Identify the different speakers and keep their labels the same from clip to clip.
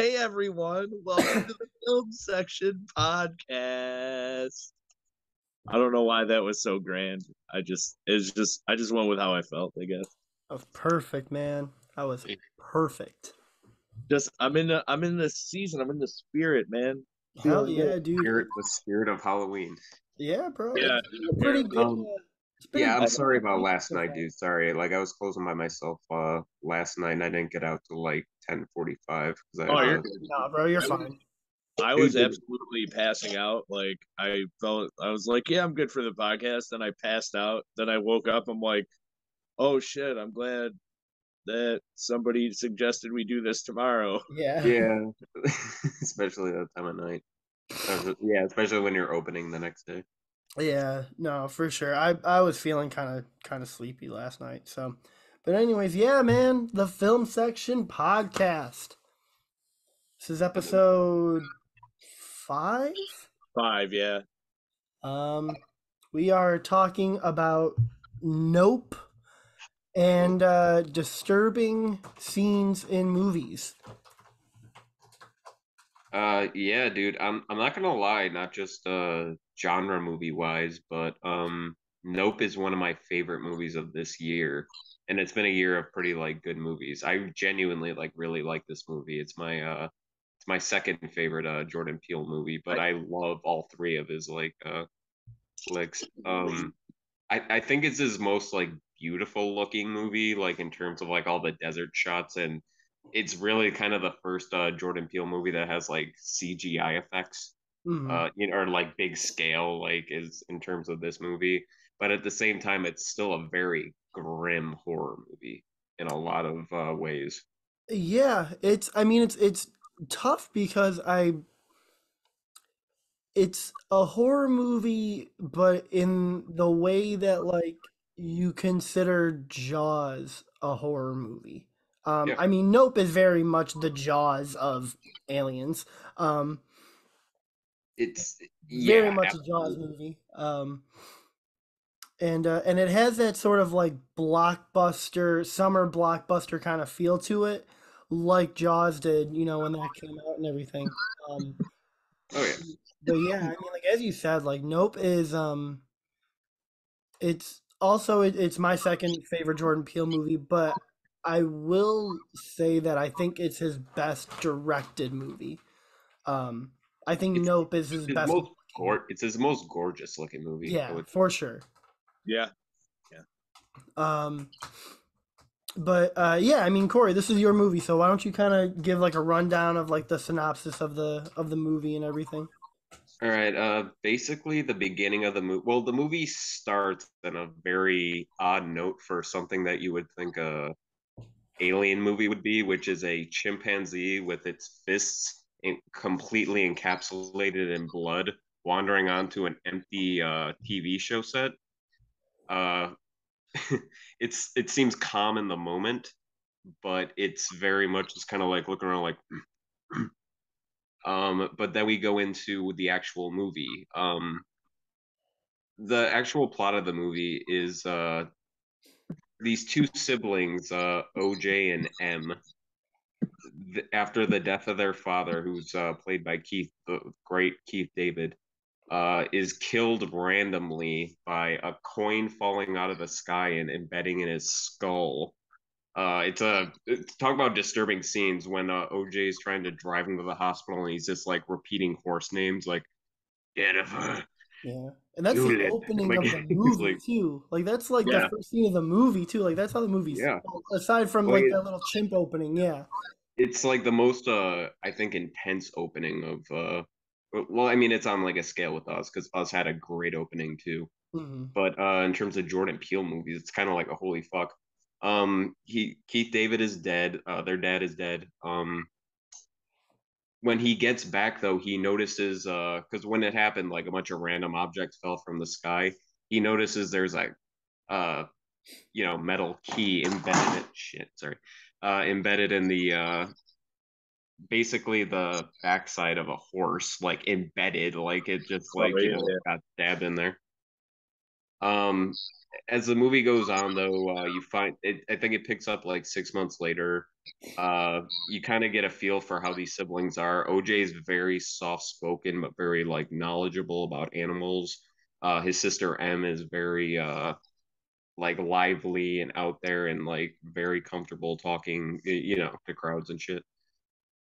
Speaker 1: Hey everyone, welcome to the Film Section podcast. I don't know why that was so grand. I just went with how I felt, I guess.
Speaker 2: That was perfect, man. That was perfect.
Speaker 1: Just I'm in the season, I'm in the spirit, man.
Speaker 2: Hell
Speaker 1: Feeling good.
Speaker 2: yeah, dude.
Speaker 3: The spirit of Halloween.
Speaker 2: Yeah, bro.
Speaker 1: Yeah,
Speaker 2: It's been a pretty good. It's been a
Speaker 3: Yeah, I'm
Speaker 2: good
Speaker 3: sorry about
Speaker 2: week
Speaker 3: last
Speaker 2: so
Speaker 3: night,
Speaker 2: far.
Speaker 3: dude. Sorry, like I was closing by myself last night, and I didn't get out till like 10:45 because I
Speaker 1: Oh,
Speaker 3: had
Speaker 1: you're
Speaker 2: Nah,
Speaker 3: to.
Speaker 1: good.
Speaker 2: nah, bro, you're
Speaker 1: I was,
Speaker 2: fine.
Speaker 1: I was
Speaker 3: Dude,
Speaker 1: absolutely passing out. Like I was like, yeah, I'm good for the podcast. Then I passed out. Then I woke up. I'm like, oh shit, I'm glad that somebody suggested we do this tomorrow.
Speaker 2: Yeah,
Speaker 3: yeah, especially that time of night. Yeah, especially when you're opening the next day.
Speaker 2: yeah, no, for sure. I was feeling kind of sleepy last night. So, but anyways, yeah, man, the film section podcast. This is episode 5.
Speaker 1: 5, yeah.
Speaker 2: Um, we are talking about Nope and disturbing scenes in movies.
Speaker 3: Yeah, dude. I'm not gonna lie, not just genre movie wise, but Nope is one of my favorite movies of this year, and it's been a year of pretty like good movies. I genuinely like really like this movie. It's my second favorite Jordan Peele movie, but I love all three of his like flicks. I think it's his most like beautiful looking movie, like in terms of like all the desert shots, and it's really kind of the first Jordan Peele movie that has like CGI effects,
Speaker 2: Mhm.
Speaker 3: or like big scale, like is in terms of this movie. But at the same time, it's still a very grim horror movie in a lot of ways.
Speaker 2: Yeah, I mean it's tough because I it's a horror movie but in the way that like you consider Jaws a horror movie.
Speaker 3: Yeah,
Speaker 2: I mean Nope is very much the Jaws of aliens. Um
Speaker 3: it's
Speaker 2: very
Speaker 3: yeah,
Speaker 2: much a Jaws
Speaker 3: absolutely.
Speaker 2: movie. And it has that sort of like blockbuster, summer blockbuster kind of feel to it, like Jaws did, when that came out and everything. Um,
Speaker 3: Oh yeah.
Speaker 2: but yeah, I mean, like as you said, like Nope is it's also it's my second favorite Jordan Peele movie, but I will say that I think it's his best directed movie. Um, I think
Speaker 3: It's
Speaker 2: Nope is his
Speaker 3: his
Speaker 2: best
Speaker 3: most
Speaker 2: looking.
Speaker 3: it's his most gorgeous looking movie, I
Speaker 2: Yeah,
Speaker 3: would.
Speaker 2: for sure.
Speaker 1: Yeah. Yeah.
Speaker 2: Um, But yeah, I mean, Corey, this is your movie, so why don't you kind of give like a rundown of like the synopsis of the movie and everything?
Speaker 3: All right. Basically, the beginning of the movie. Well, the movie starts in a very odd note for something that you would think a alien movie would be, which is a chimpanzee with its fists completely encapsulated in blood, wandering onto an empty TV show set. Uh, it seems calm in the moment, but it's very much just kind of like looking around like. But then we go into the actual movie. The actual plot of the movie is these two siblings, OJ and M, after the death of their father, who's played by the great Keith David, is killed randomly by a coin falling out of the sky and embedding in his skull. Talk about disturbing scenes when OJ is trying to drive him to the hospital and he's just like repeating horse names like Jennifer,
Speaker 2: Yeah, and that's the
Speaker 3: Juliet,
Speaker 2: opening
Speaker 3: like
Speaker 2: of the
Speaker 3: it's
Speaker 2: movie
Speaker 3: like
Speaker 2: too. Like that's like the
Speaker 1: Yeah.
Speaker 2: first scene of the movie too. Like that's how the movie's
Speaker 3: yeah.
Speaker 2: well, aside from
Speaker 3: Like
Speaker 2: like that little chimp opening. Yeah.
Speaker 3: it's like the most I think intense opening of well, I mean it's on like a scale with Us because Us had a great opening too.
Speaker 2: Hmm.
Speaker 3: But in terms of Jordan Peele movies, it's kind of like a holy fuck. He Keith David is dead. Their dad is dead. When he gets back though, he notices because when it happened, like a bunch of random objects fell from the sky. He notices there's like uh metal key embedded. Shit, sorry. Embedded in the basically the backside of a horse, like embedded, like it just
Speaker 1: Oh
Speaker 3: like
Speaker 1: yeah.
Speaker 3: got stabbed in there. Um, as the movie goes on, though, you find it. I think it picks up like 6 months later. You kind of get a feel for how these siblings are. OJ is very soft spoken, but very like knowledgeable about animals. His sister M is very like lively and out there and like very comfortable talking, to crowds and shit.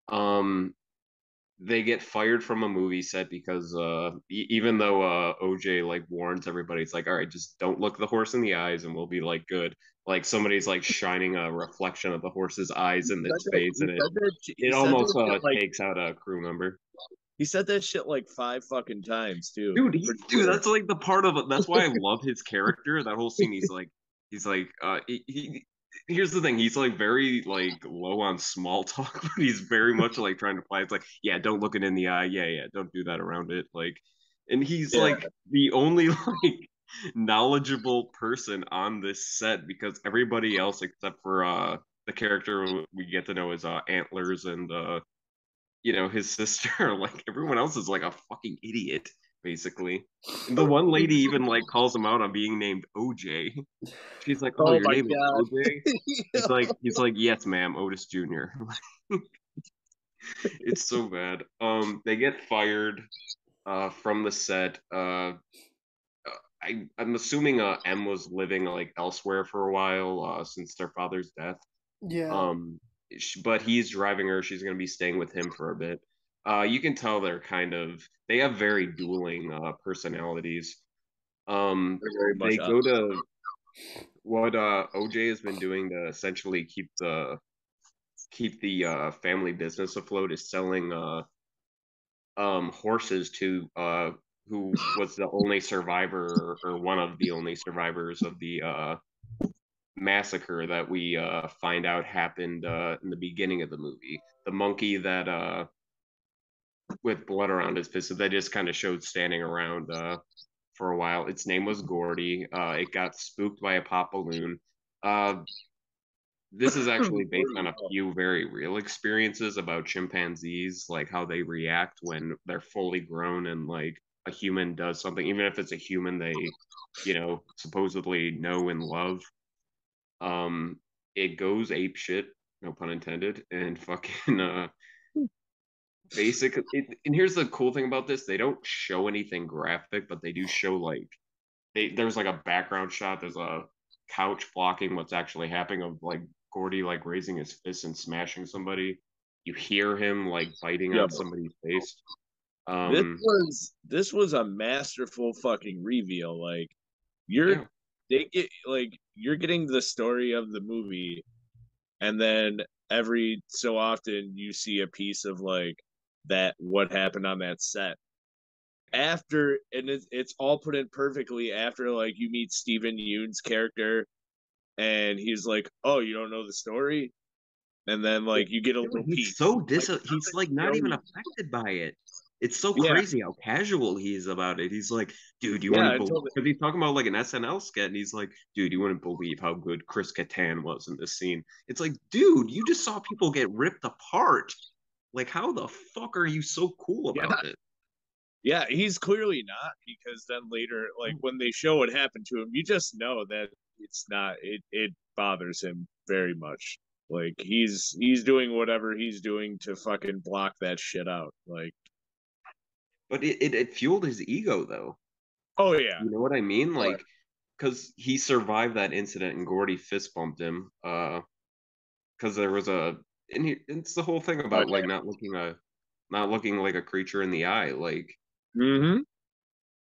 Speaker 3: Um, they get fired from a movie set because even though OJ like warns everybody, it's like, all right, just don't look the horse in the eyes and we'll be like good. Like somebody's like shining a reflection of the horse's eyes in its face, and
Speaker 1: He
Speaker 3: it
Speaker 1: said
Speaker 3: almost
Speaker 1: that shit like
Speaker 3: takes out a crew member.
Speaker 1: he said that shit like 5 fucking times too.
Speaker 3: Dude, that's like the part of it. That's why I love his character. That whole scene, here's the thing. He's like very like low on small talk, but he's very much like trying to play. It's like, yeah, don't look it in the eye. Yeah, yeah, don't do that around it. Like, and he's
Speaker 1: Yeah.
Speaker 3: like the only like knowledgeable person on this set because everybody else except for the character we get to know is Antlers and his sister. Like everyone else is like a fucking idiot, basically. And the one lady even like calls him out on being named OJ. She's like, "Oh,
Speaker 1: Oh
Speaker 3: your
Speaker 1: my
Speaker 3: name is
Speaker 1: god.
Speaker 3: OJ?" He's like, "Yes, ma'am, Otis Jr." It's so bad. They get fired from the set. I'm assuming M was living like elsewhere for a while since their father's death.
Speaker 2: Yeah.
Speaker 3: Um, but he's driving her. She's going to be staying with him for a bit. You can tell they have very dueling personalities.
Speaker 1: Very much
Speaker 3: They go to what OJ has been doing to essentially keep the family business afloat is selling horses to who was the only survivor or one of the only survivors of the massacre that we find out happened in the beginning of the movie. The monkey that with blood around his fist that they just kind of showed standing around for a while. Its name was Gordy. It got spooked by a pop balloon. Uh, this is actually based on a few very real experiences about chimpanzees, like how they react when they're fully grown and like a human does something, even if it's a human they, supposedly know and love. Um, it goes ape shit, no pun intended, and fucking basic. And here's the cool thing about this: they don't show anything graphic, but they do show like there's like a background shot. There's a couch blocking what's actually happening of like Gordy like raising his fist and smashing somebody. You hear him like biting
Speaker 1: Yo,
Speaker 3: on somebody's face.
Speaker 1: this
Speaker 3: Um,
Speaker 1: was a masterful fucking reveal. Like you're
Speaker 3: yeah,
Speaker 1: you're getting the story of the movie, and then every so often you see a piece of like that what happened on that set after, and it's all put in perfectly after like you meet Steven Yeun's character and he's like, oh, you don't know the story, and then like you get a little
Speaker 3: he's
Speaker 1: piece
Speaker 3: so
Speaker 1: like
Speaker 3: he's like not even affected by it. It's so
Speaker 1: yeah,
Speaker 3: crazy how casual he is about it. He's like, dude, you
Speaker 1: yeah,
Speaker 3: wouldn't
Speaker 1: I
Speaker 3: believe
Speaker 1: told it.
Speaker 3: because he's talking about like an SNL skit, and he's like, dude, you wouldn't believe how good Chris Kattan was in this scene. It's like, dude, you just saw people get ripped apart. Like, how the fuck are you so cool
Speaker 1: Yeah,
Speaker 3: about it?
Speaker 1: yeah, he's clearly not, because then later, like when they show what happened to him, you just know that it's not. It bothers him very much. Like he's doing whatever he's doing to fucking block that shit out. Like,
Speaker 3: But it fueled his ego though.
Speaker 1: oh yeah,
Speaker 3: You know what I mean?
Speaker 1: oh,
Speaker 3: Like, because he survived that incident and Gordy fist bumped him. Because there was it's the whole thing
Speaker 1: yeah.
Speaker 3: about like not looking like a creature in the eye.
Speaker 1: Mm-hmm.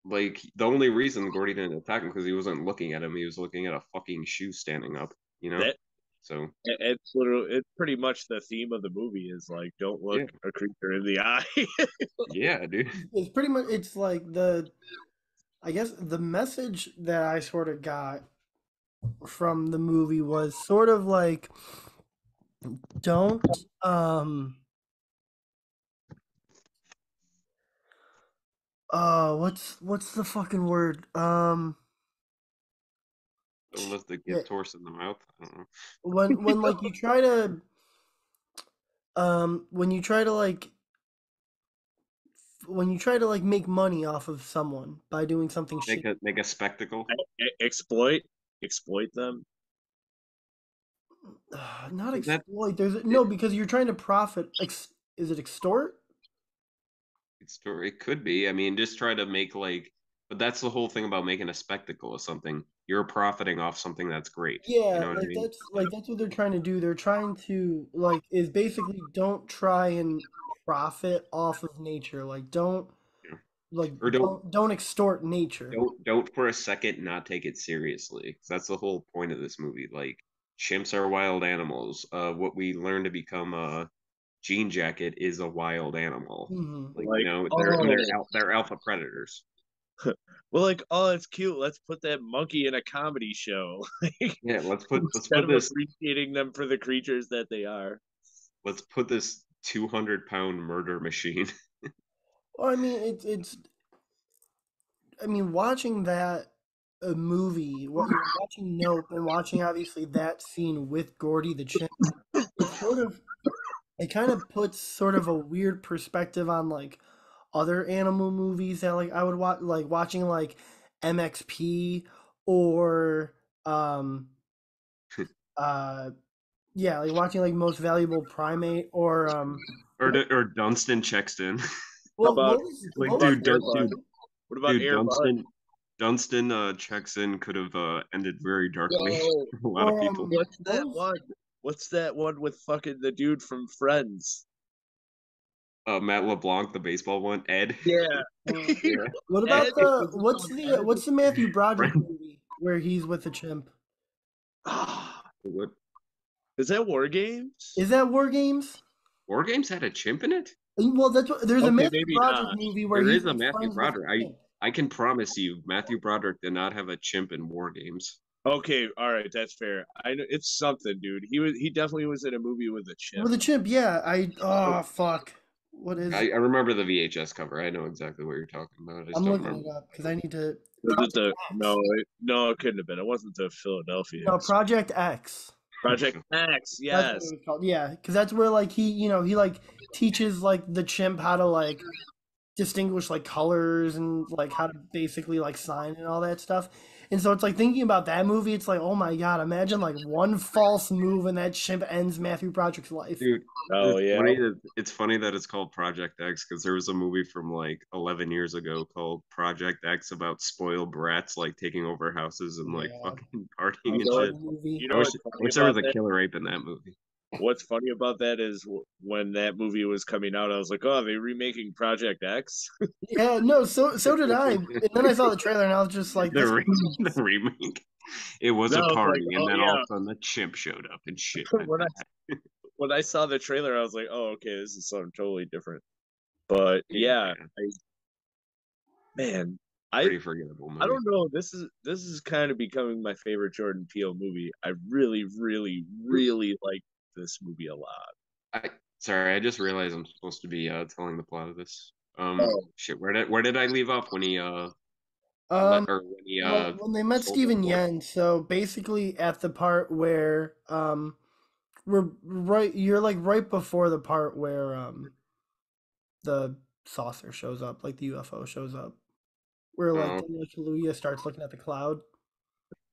Speaker 3: Like the only reason Gordy didn't attack him because he wasn't looking at him. He was looking at a fucking shoe standing up. You know.
Speaker 1: That
Speaker 3: So
Speaker 1: it's literally, it's pretty much the theme of the movie is like, don't look
Speaker 3: yeah,
Speaker 1: a creature in the eye.
Speaker 3: yeah, dude.
Speaker 2: It's pretty much, it's like I guess the message that I sort of got from the movie was sort of like, don't, what's the fucking word?
Speaker 3: Don't let the
Speaker 2: Yeah,
Speaker 3: gift horse in the mouth. I don't know.
Speaker 2: when like you try to, when you try to like when you try to like make money off of someone by doing something shit.
Speaker 3: Make a spectacle.
Speaker 1: Exploit them.
Speaker 2: Not
Speaker 3: Is that
Speaker 2: exploit. There's no because you're trying to profit. Is it extort?
Speaker 3: it could be. I mean, just try to make like, but that's the whole thing about making a spectacle of something. You're profiting off something that's great. You
Speaker 2: Yeah,
Speaker 3: know what I mean?
Speaker 2: that's what they're trying to do. They're trying to like is basically don't try and profit off of nature. Like don't
Speaker 3: Yeah.
Speaker 2: like
Speaker 3: Or
Speaker 2: don't extort nature.
Speaker 3: don't for a second not take it seriously. 'Cause that's the whole point of this movie. Like chimps are wild animals. What we learn to become Jean Jacket is a wild animal.
Speaker 2: Hmm.
Speaker 3: Like,
Speaker 1: Like,
Speaker 3: they're alpha predators.
Speaker 1: well, like, oh, it's cute. Let's put that monkey in a comedy show.
Speaker 3: Yeah, let's
Speaker 1: Instead
Speaker 3: put
Speaker 1: of
Speaker 3: this
Speaker 1: appreciating them for the creatures that they are.
Speaker 3: 200-pound murder machine.
Speaker 2: Well, I mean it's I mean watching that movie, what you know, watching Nope and watching obviously that scene with Gordy the chimp, it's sort of it kind of puts sort of a weird perspective on like other animal movies that like I would watch like watching like MXP or uh yeah like watching like Most Valuable Primate or
Speaker 3: or Dunstan checks in.
Speaker 1: How
Speaker 2: well
Speaker 1: about
Speaker 3: Like,
Speaker 2: what was
Speaker 3: dude,
Speaker 2: the
Speaker 1: Air
Speaker 2: other
Speaker 1: Bud?
Speaker 2: one?
Speaker 1: What about Air Bud?
Speaker 3: Dunstan checks in could have ended very darkly
Speaker 1: Yo,
Speaker 3: for a lot of
Speaker 2: Or
Speaker 3: people.
Speaker 1: what's
Speaker 2: what
Speaker 1: that
Speaker 2: was
Speaker 1: one? What's that one with fucking the dude from Friends?
Speaker 3: Matt LeBlanc, the baseball one, Ed.
Speaker 1: Yeah.
Speaker 3: Yeah,
Speaker 2: what about
Speaker 1: Ed,
Speaker 2: the
Speaker 1: was it called Ed?
Speaker 2: what's the Matthew Broderick
Speaker 3: friend.
Speaker 2: movie where he's with the chimp?
Speaker 3: What?
Speaker 1: Is that War Games?
Speaker 2: Is that War Games?
Speaker 3: War Games had a chimp in it?
Speaker 2: Well, that's what there's a
Speaker 1: Okay,
Speaker 2: Matthew
Speaker 1: maybe
Speaker 2: Broderick
Speaker 1: not.
Speaker 2: movie where
Speaker 3: There
Speaker 2: he's
Speaker 3: is a
Speaker 2: like
Speaker 3: Matthew
Speaker 2: friends with the
Speaker 3: Broderick.
Speaker 2: chimp.
Speaker 3: I can promise you, Matthew Broderick did not have a chimp in War Games.
Speaker 1: Okay, all right, that's fair. I know it's something, dude. He definitely was in a movie with a chimp.
Speaker 2: With a chimp, yeah. Oh fuck. What is it?
Speaker 3: I remember the VHS cover. I know exactly what you're talking about. I just
Speaker 2: I'm
Speaker 3: don't
Speaker 2: looking
Speaker 3: remember.
Speaker 2: it up because I need to.
Speaker 1: Was it
Speaker 2: Project
Speaker 1: the
Speaker 2: X.
Speaker 1: no, it couldn't have been. It wasn't the Philadelphia
Speaker 2: No,
Speaker 1: Express.
Speaker 2: Project X.
Speaker 1: Project X,
Speaker 2: That's what it
Speaker 1: yes.
Speaker 2: was called. Yeah, because that's where like he like teaches like the chimp how to like distinguish like colors and like how to basically like sign and all that stuff. And so it's like thinking about that movie, it's like, oh my god, imagine like one false move and that chimp ends Matthew Broderick's life.
Speaker 3: Dude,
Speaker 1: Oh yeah.
Speaker 3: it's funny that it's called Project X because there was a movie from like 11 years ago called Project X about spoiled brats like taking over houses and like
Speaker 2: Yeah.
Speaker 3: fucking partying
Speaker 1: You
Speaker 3: and
Speaker 1: know
Speaker 3: shit.
Speaker 2: Movie.
Speaker 1: You
Speaker 3: I
Speaker 1: know
Speaker 3: wish,
Speaker 1: what's
Speaker 3: I
Speaker 1: funny
Speaker 3: wish there was
Speaker 1: about
Speaker 3: a
Speaker 1: that?
Speaker 3: killer ape in that movie.
Speaker 1: What's funny about that is when that movie was coming out, I was like, "Oh, are they remaking Project X?"
Speaker 2: Yeah, no, so did I. And then I saw the trailer and I was just like,
Speaker 3: The,
Speaker 2: this.
Speaker 3: the remake. It was
Speaker 1: Then
Speaker 3: a
Speaker 1: I was like,
Speaker 3: party, and
Speaker 1: "Oh
Speaker 3: then all of
Speaker 1: yeah."
Speaker 3: a sudden the chimp showed up and shit went
Speaker 1: when I
Speaker 3: bad.
Speaker 1: when I saw the trailer, I was like, "Oh, okay, this is something totally different." But yeah,
Speaker 3: Yeah,
Speaker 1: man, I
Speaker 3: pretty forgettable
Speaker 1: I
Speaker 3: movie.
Speaker 1: don't know. This is kind of becoming my favorite Jordan Peele movie. I really, really, really like this movie a lot.
Speaker 3: Sorry, I just realized I'm supposed to be telling the plot of this.
Speaker 1: Oh,
Speaker 3: Shit, where did I leave off when he
Speaker 2: Um,
Speaker 3: when he
Speaker 2: well, when they met
Speaker 3: sold the
Speaker 2: Steven
Speaker 3: horse?
Speaker 2: Yen, so basically at the part where we're right, you're like right before the part where the saucer shows up, like the UFO shows up, where like
Speaker 3: Oh,
Speaker 2: Daniel Kaluuya starts looking at the cloud.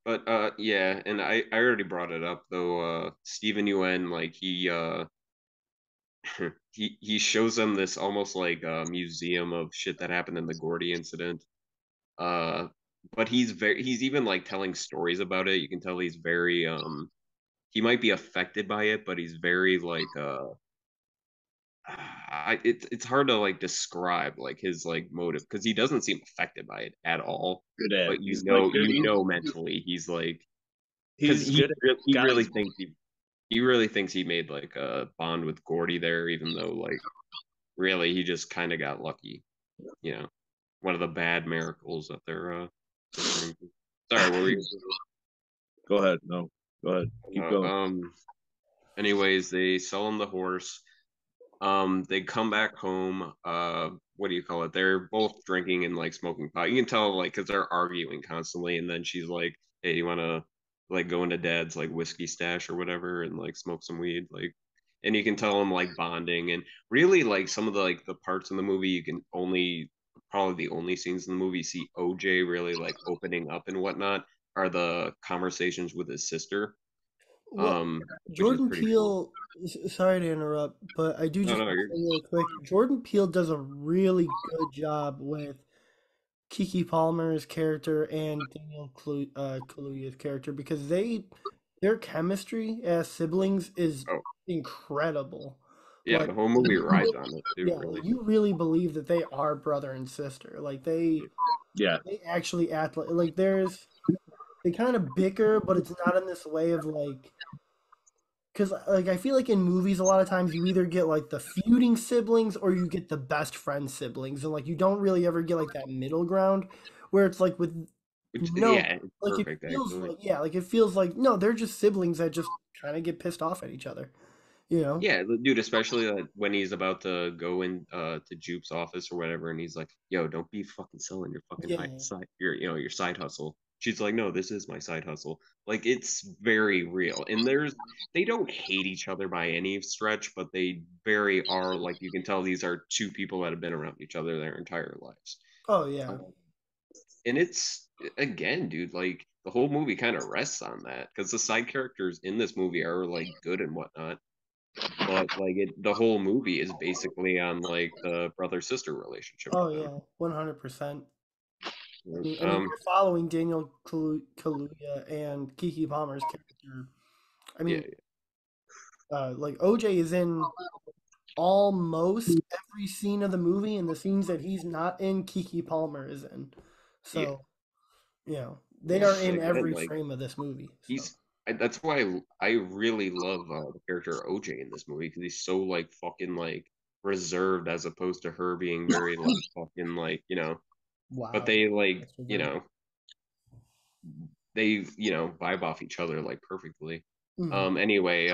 Speaker 3: but yeah, and I already brought it up though. Steven Yeun, like he shows them this almost like a museum of shit that happened in the Gordy incident. Uh, but he's even like telling stories about it. You can tell he's very he might be affected by it, but he's very like it's hard to like describe like his like motive because he doesn't seem affected by it at all.
Speaker 1: good at.
Speaker 3: But
Speaker 1: He's like good.
Speaker 3: mentally he's like because
Speaker 1: He's good at
Speaker 3: he really
Speaker 1: guys.
Speaker 3: thinks he really thinks he made like a bond with Gordy there, even though like really he just kind of got lucky, you know, one of the bad miracles that they're referring to. Sorry, what were you?
Speaker 1: Go ahead. No, go ahead. Keep going.
Speaker 3: Anyways, they sell him the horse. They come back home. What do you call it? They're both drinking and like smoking pot. You can tell like because they're arguing constantly, and then she's like, "Hey, you want to like go into Dad's like whiskey stash or whatever and like smoke some weed?" Like and you can tell them like bonding, and really like some of the like the parts in the movie you can only probably the only scenes in the movie you see OJ really like opening up and whatnot are the conversations with his sister,
Speaker 2: Well,
Speaker 3: which is
Speaker 2: Jordan
Speaker 3: pretty cool.
Speaker 2: Peele, sorry to interrupt, but I do
Speaker 3: No,
Speaker 2: just
Speaker 3: no,
Speaker 2: want to
Speaker 3: you're
Speaker 2: say really quick, Jordan Peele does a really good job with Kiki Palmer's character and Daniel Kaluuya's character because their chemistry as siblings is
Speaker 3: oh
Speaker 2: incredible.
Speaker 3: yeah,
Speaker 2: Like
Speaker 3: the whole movie rides on it too,
Speaker 2: yeah, like
Speaker 3: really.
Speaker 2: you really believe that they are brother and sister. Like
Speaker 1: Yeah.
Speaker 2: they actually act like they kind of bicker, but it's not in this way of like because like I feel like in movies a lot of times you either get like the feuding siblings or you get the best friend siblings, and like you don't really ever get like that middle ground where it's like with
Speaker 3: Which
Speaker 2: no,
Speaker 3: yeah, it's
Speaker 2: like it
Speaker 3: perfect
Speaker 2: feels
Speaker 3: actually.
Speaker 2: like yeah, like it feels like no, they're just siblings that just kind of get pissed off at each other, you know?
Speaker 3: Yeah, dude, especially when he's about to go in to Jupe's office or whatever, and he's like, "Yo, don't be fucking selling your fucking
Speaker 2: Yeah.
Speaker 3: side, your your side hustle." She's like, "No, this is my side hustle." Like it's very real, and they don't hate each other by any stretch, but they very are like you can tell these are two people that have been around each other their entire lives.
Speaker 2: Oh yeah.
Speaker 3: Um, and it's again, dude, like the whole movie kind of rests on that because the side characters in this movie are like good and whatnot, but like the whole movie is basically on like the brother sister relationship
Speaker 2: Oh
Speaker 3: with them.
Speaker 2: yeah. 100%. I mean,
Speaker 3: Um,
Speaker 2: you're following Daniel Kaluuya and Kiki Palmer's character. I
Speaker 3: yeah,
Speaker 2: mean, like OJ is in almost every scene of the movie, and the scenes that he's not in, Kiki Palmer is in.
Speaker 3: yeah,
Speaker 2: So, they are in
Speaker 3: again,
Speaker 2: every
Speaker 3: like
Speaker 2: frame of this movie. So,
Speaker 3: that's why I really love the character OJ in this movie because he's so like fucking like reserved as opposed to her being very like fucking like but
Speaker 2: wow.
Speaker 3: they like
Speaker 2: That's reserved.
Speaker 3: they vibe off each other like perfectly.
Speaker 2: Mhm.
Speaker 3: Anyway,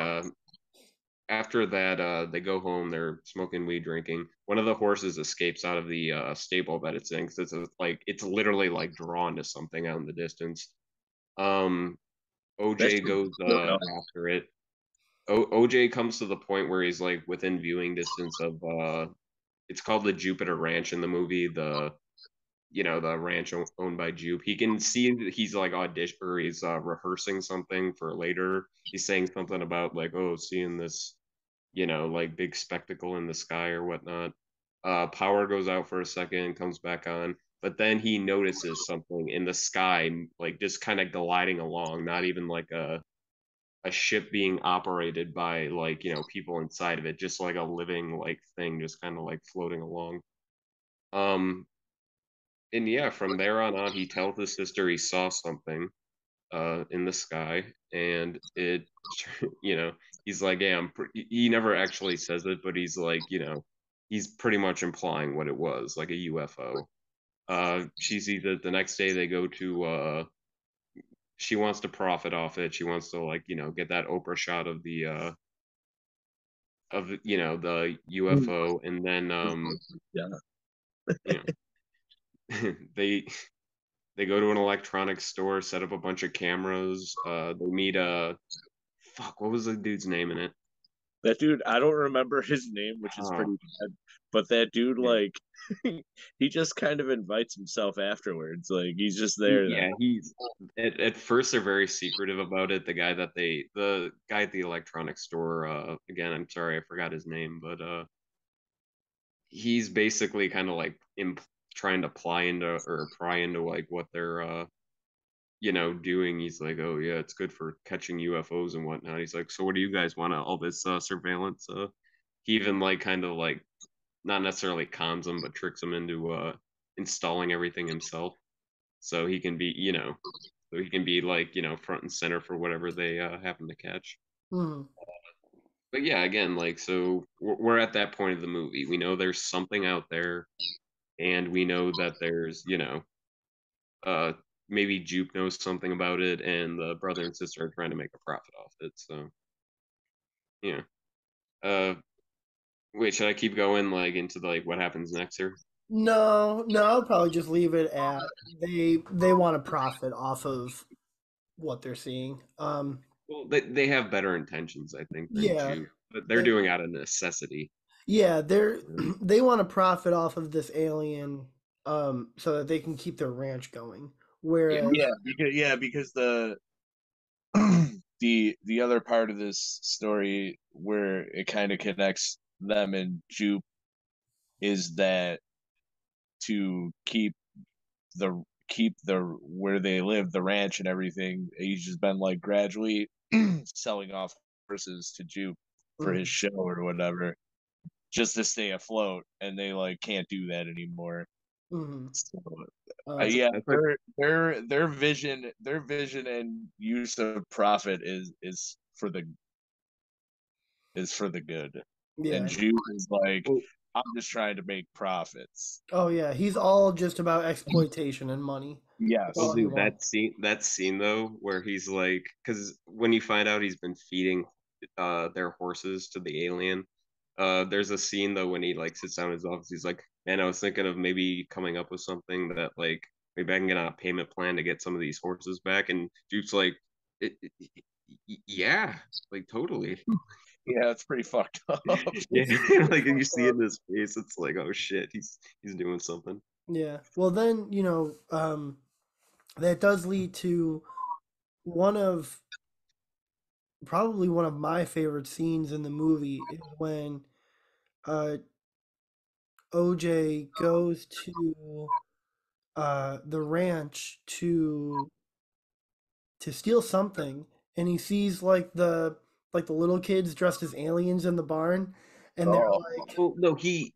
Speaker 3: after that, they go home. They're smoking weed, drinking. One of the horses escapes out of the stable that it's in, 'cause like it's literally like drawn to something out in the distance. Um,
Speaker 1: That's
Speaker 3: OJ goes
Speaker 1: up.
Speaker 3: after it. OJ comes to the point where he's like within viewing distance of it's called the Jupiter Ranch in the movie. The ranch owned by Jupe. He can see that he's like audition or he's rehearsing something for later. He's saying something about like, oh, seeing this like big spectacle in the sky or whatnot. Power goes out for a second, comes back on, but then he notices something in the sky, like just kind of gliding along, not even like a ship being operated by like people inside of it, just like a living like thing, just kind of like floating along. Um, and yeah, from there on, he tells his sister he saw something in the sky, and it, you know, he's like, yeah, he never actually says it, but he's like, he's pretty much implying what it was, like a UFO. She sees it the next day. They go to, she wants to profit off it. She wants to like, get that Oprah shot of the UFO, and then
Speaker 1: Yeah.
Speaker 3: you they they go to an electronics store, set up a bunch of cameras. They meet a fuck. What was the dude's name in it?
Speaker 1: That dude, I don't remember his name, which is
Speaker 3: Oh,
Speaker 1: pretty bad. But that dude,
Speaker 3: yeah.
Speaker 1: like, he just kind of invites himself afterwards. Like, he's just there then.
Speaker 3: Yeah, he's at first they're very secretive about it. The guy at the electronics store, again, I'm sorry, I forgot his name, but he's basically kind of like trying to pry into like what they're doing. He's like, oh yeah, it's good for catching UFOs and whatnot. He's like, so what do you guys want? All this surveillance? He even like kind of like not necessarily cons them, but tricks them into installing everything himself, so he can be like front and center for whatever they happen to catch.
Speaker 2: Mhm.
Speaker 3: But yeah, again, like so we're at that point of the movie. We know there's something out there, and we know that there's uh maybe Jupe knows something about it, and the brother and sister are trying to make a profit off it. So yeah. Uh, wait, should I keep going like into like what happens next here?
Speaker 2: No, I'll probably just leave it at they want to profit off of what they're seeing.
Speaker 3: Well, they have better intentions, I think, than
Speaker 2: Yeah,
Speaker 3: Jupe. But they're doing out of necessity.
Speaker 2: Yeah, they want to profit off of this alien, so that they can keep their ranch going. Whereas,
Speaker 1: because the other part of this story where it kind of connects them and Jupe is that to keep the where they live, the ranch and everything, he's just been like gradually selling off horses to Jupe for his show or whatever, just to stay afloat, and they like can't do that anymore. So, yeah, their vision and use of profit is for the good.
Speaker 2: yeah.
Speaker 1: And Jupe is like, I'm just trying to make profits.
Speaker 2: Oh yeah, he's all just about exploitation and money.
Speaker 1: Yes.
Speaker 3: Well, dude, that scene though, where he's like, because when you find out he's been feeding their horses to the alien, there's a scene though when he like sits down in his office, he's like, man, I was thinking of maybe coming up with something that like maybe I can get on a payment plan to get some of these horses back, and Duke's like, yeah, like totally.
Speaker 1: Yeah, it's pretty fucked up.
Speaker 3: Yeah, like you see it in his face, it's like, oh shit, he's doing something.
Speaker 2: Yeah. Well, then that does lead to probably one of my favorite scenes in the movie is when OJ goes to the ranch to steal something, and he sees like the little kids dressed as aliens in the barn, and they're like,
Speaker 3: well, no, he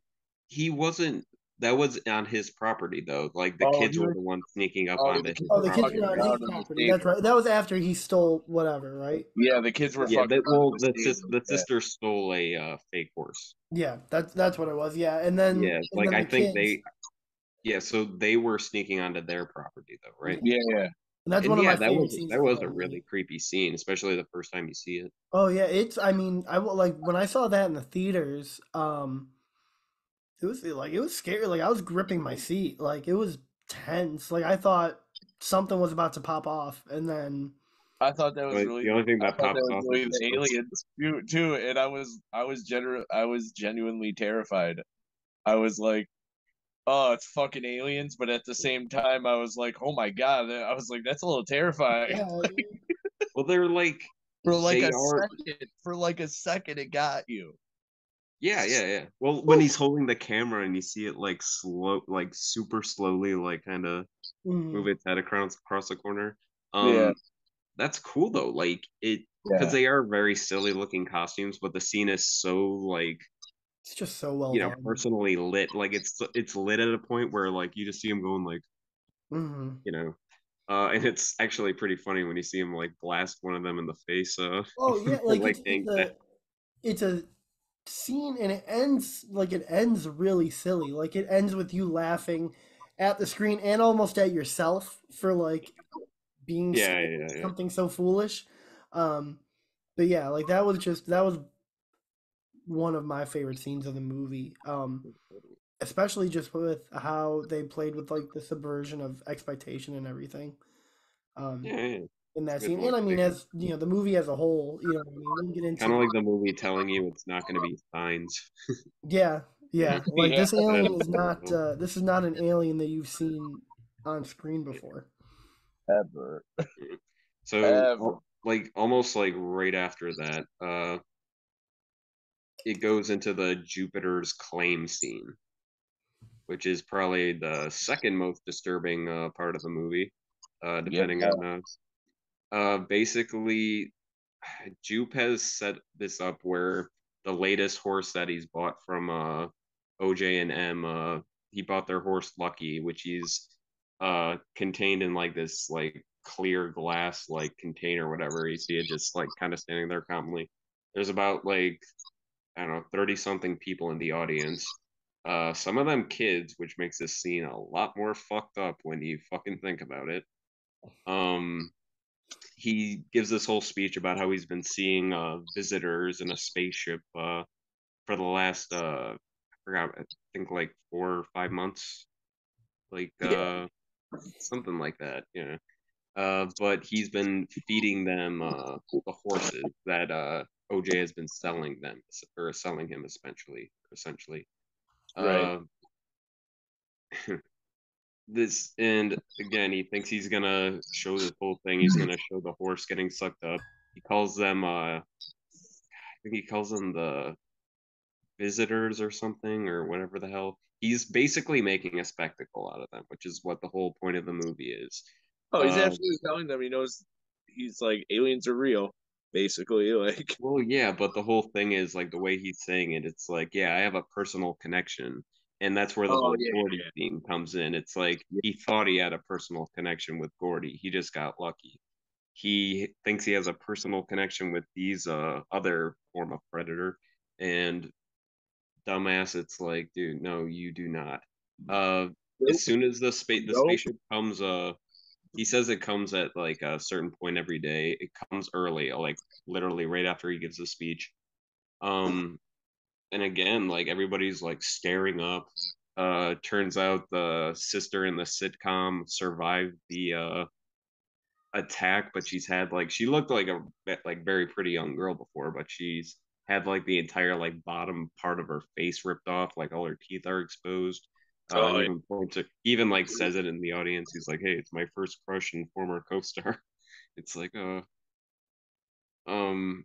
Speaker 3: wasn't. That was on his property though. Like the kids were the ones sneaking up onto his
Speaker 2: "Oh, the kids
Speaker 3: property.
Speaker 2: were on his property." That's right. That was after he stole whatever, right?
Speaker 1: Yeah, the kids were
Speaker 3: Yeah,
Speaker 1: fucking.
Speaker 3: the sister stole a fake horse.
Speaker 2: Yeah, that's what it was. Yeah, and then
Speaker 3: like I think
Speaker 2: kids,
Speaker 3: so they were sneaking onto their property though, right?
Speaker 1: Yeah.
Speaker 2: And that's one of my favorite scenes.
Speaker 3: That was a really creepy scene, especially the first time you see it.
Speaker 2: Oh yeah, I mean, like when I saw that in the theaters, it was scary. Like I was gripping my seat. Like it was tense. Like I thought something was about to pop off, and then
Speaker 1: I thought that was really
Speaker 3: the only thing that popped off was
Speaker 1: the aliens too, and I was genuinely terrified. I was like, oh, it's fucking aliens, but at the same time, I was like, oh my god, I was like, that's a little terrifying.
Speaker 2: yeah,
Speaker 3: well, they're like
Speaker 1: for like a second, it got you.
Speaker 3: Yeah. Well, when he's holding the camera and you see it like like super slowly, like kind of move its head across the corner. That's cool though. Like because they are very silly looking costumes, but the scene is so like
Speaker 2: it's just so well done.
Speaker 3: Personally lit. Like it's lit at a point where like you just see him going like, and it's actually pretty funny when you see him like blast one of them in the face.
Speaker 2: Oh yeah, like it's a scene, and it ends really silly. Like it ends with you laughing at the screen and almost at yourself for like being something so foolish. But yeah, like that was one of my favorite scenes of the movie. Especially just with how they played with like the subversion of expectation and everything. In that scene, and I mean, as you know, the movie as a whole, you know, I mean, we'll get into
Speaker 3: kind of like the movie telling you it's not going to be signs.
Speaker 2: Yeah. Like this alien is not. This is not an alien that you've seen on screen before.
Speaker 1: Ever.
Speaker 3: So, like almost like right after that, it goes into the Jupiter's claim scene, which is probably the second most disturbing part of the movie, depending on. Basically, Jupe has set this up where the latest horse that he's bought from OJ and M, he bought their horse Lucky, which is contained in like this like clear glass like container or whatever. You see it just like kind of standing there calmly. There's about like I don't know 30 something people in the audience. Some of them kids, which makes this scene a lot more fucked up when you fucking think about it. He gives this whole speech about how he's been seeing visitors in a spaceship for the last I forgot, I think like 4 or 5 months, like something like that, but he's been feeding them the horses that OJ has been selling them or selling him essentially.
Speaker 1: Right.
Speaker 3: This, and again, he thinks he's gonna show this whole thing. He's gonna show the horse getting sucked up. He calls them I think he calls them the visitors or something, or whatever the hell. He's basically making a spectacle out of them, which is what the whole point of the movie is.
Speaker 1: Oh, he's absolutely telling them. He knows. He's like, aliens are real, basically. Like,
Speaker 3: Well, yeah, but the whole thing is like the way he's saying it. It's like, yeah, I have a personal connection, and that's where the
Speaker 1: oh
Speaker 3: whole
Speaker 1: yeah,
Speaker 3: Gordy theme comes in. It's like he thought he had a personal connection with Gordy. He just got lucky. He thinks he has a personal connection with these other form of predator, and dumbass, it's like, dude, no, you do not. As soon as the
Speaker 1: nope.
Speaker 3: spaceship comes, he says it comes at like a certain point every day. It comes early, like literally right after he gives the speech. Um, and again, like everybody's like staring up. Turns out the sister in the sitcom survived the attack, but she's had like she looked like a like very pretty young girl before, but she's had like the entire like bottom part of her face ripped off, like all her teeth are exposed.
Speaker 1: Oh,
Speaker 3: Even points to, even like says it in the audience. He's like, "Hey, it's my first crush and former co-star." It's like, um,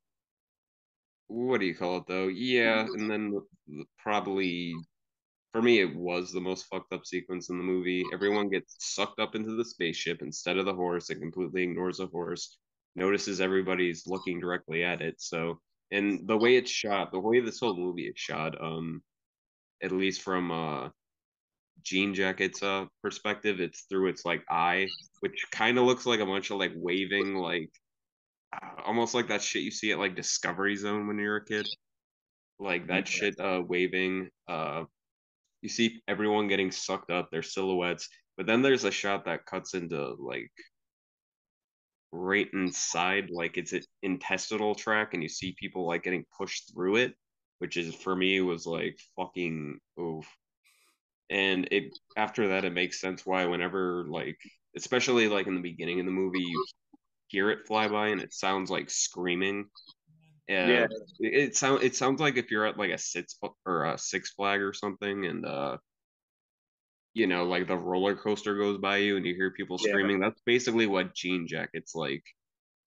Speaker 3: what do you call it though? Yeah, and then probably for me, it was the most fucked up sequence in the movie. Everyone gets sucked up into the spaceship instead of the horse. It completely ignores the horse, notices everybody's looking directly at it. So, and the way it's shot, the way this whole movie is shot, at least from Jean Jacket's perspective, it's through its like eye, which kind of looks like a bunch of like waving, like almost like that shit you see at like Discovery Zone when you're a kid, like that shit waving. You see everyone getting sucked up, their silhouettes, but then there's a shot that cuts into like right inside, like it's an intestinal tract, and you see people like getting pushed through it, which is for me was like fucking oof. And it after that, it makes sense why whenever like, especially like in the beginning of the movie, you hear it fly by and it sounds like screaming.
Speaker 1: yeah.
Speaker 3: It sounds like if you're at like a Six Flag or something, and you know, like the roller coaster goes by you and you hear people
Speaker 1: Yeah.
Speaker 3: screaming. That's basically what Jean Jacket's like.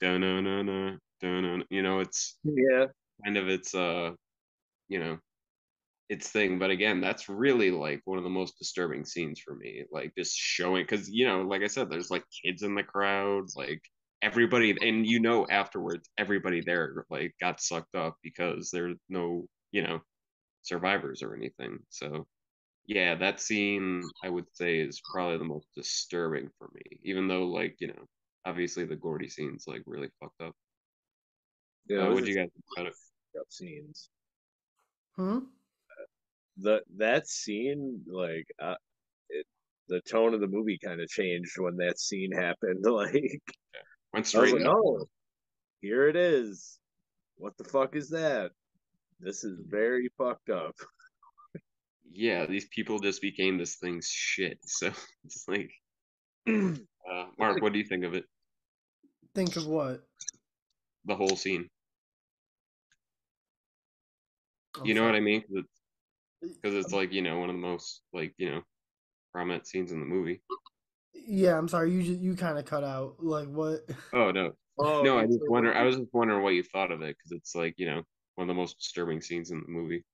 Speaker 3: Dun dun dun dun. You know, it's
Speaker 1: Yeah.
Speaker 3: kind of its you know, its thing. But again, that's really like one of the most disturbing scenes for me. Like just showing, because you know, like I said, there's like kids in the crowd, like everybody, and you know, afterwards, everybody there like got sucked up because there's no, you know, survivors or anything. So yeah, that scene I would say is probably the most disturbing for me, even though like, you know, obviously the Gordy scene's like really fucked up.
Speaker 1: Yeah, those
Speaker 3: What
Speaker 1: are
Speaker 3: do you guys think about it?
Speaker 1: up scenes.
Speaker 2: Hmm.
Speaker 1: That scene, like, the tone of the movie kind of changed when that scene happened. Like,
Speaker 3: Went
Speaker 1: I was
Speaker 3: straight
Speaker 1: like,
Speaker 3: into
Speaker 1: oh, here it is. What the fuck is that? This is very fucked up.
Speaker 3: yeah, these people just became this thing's shit. So it's like, Mark, what do you think of it?
Speaker 2: Think of what?
Speaker 3: The whole scene.
Speaker 2: I'm
Speaker 3: You know
Speaker 2: sorry.
Speaker 3: what I mean? Because it's like, you know, one of the most like, you know, prominent scenes in the movie.
Speaker 2: Yeah, I'm sorry. You kind of cut out. Like what?
Speaker 3: Oh no,
Speaker 1: Oh,
Speaker 3: no, I
Speaker 1: you
Speaker 3: just
Speaker 1: said what?
Speaker 3: wonder. I was just wondering what you thought of it because it's like, you know, one of the most disturbing scenes in the movie.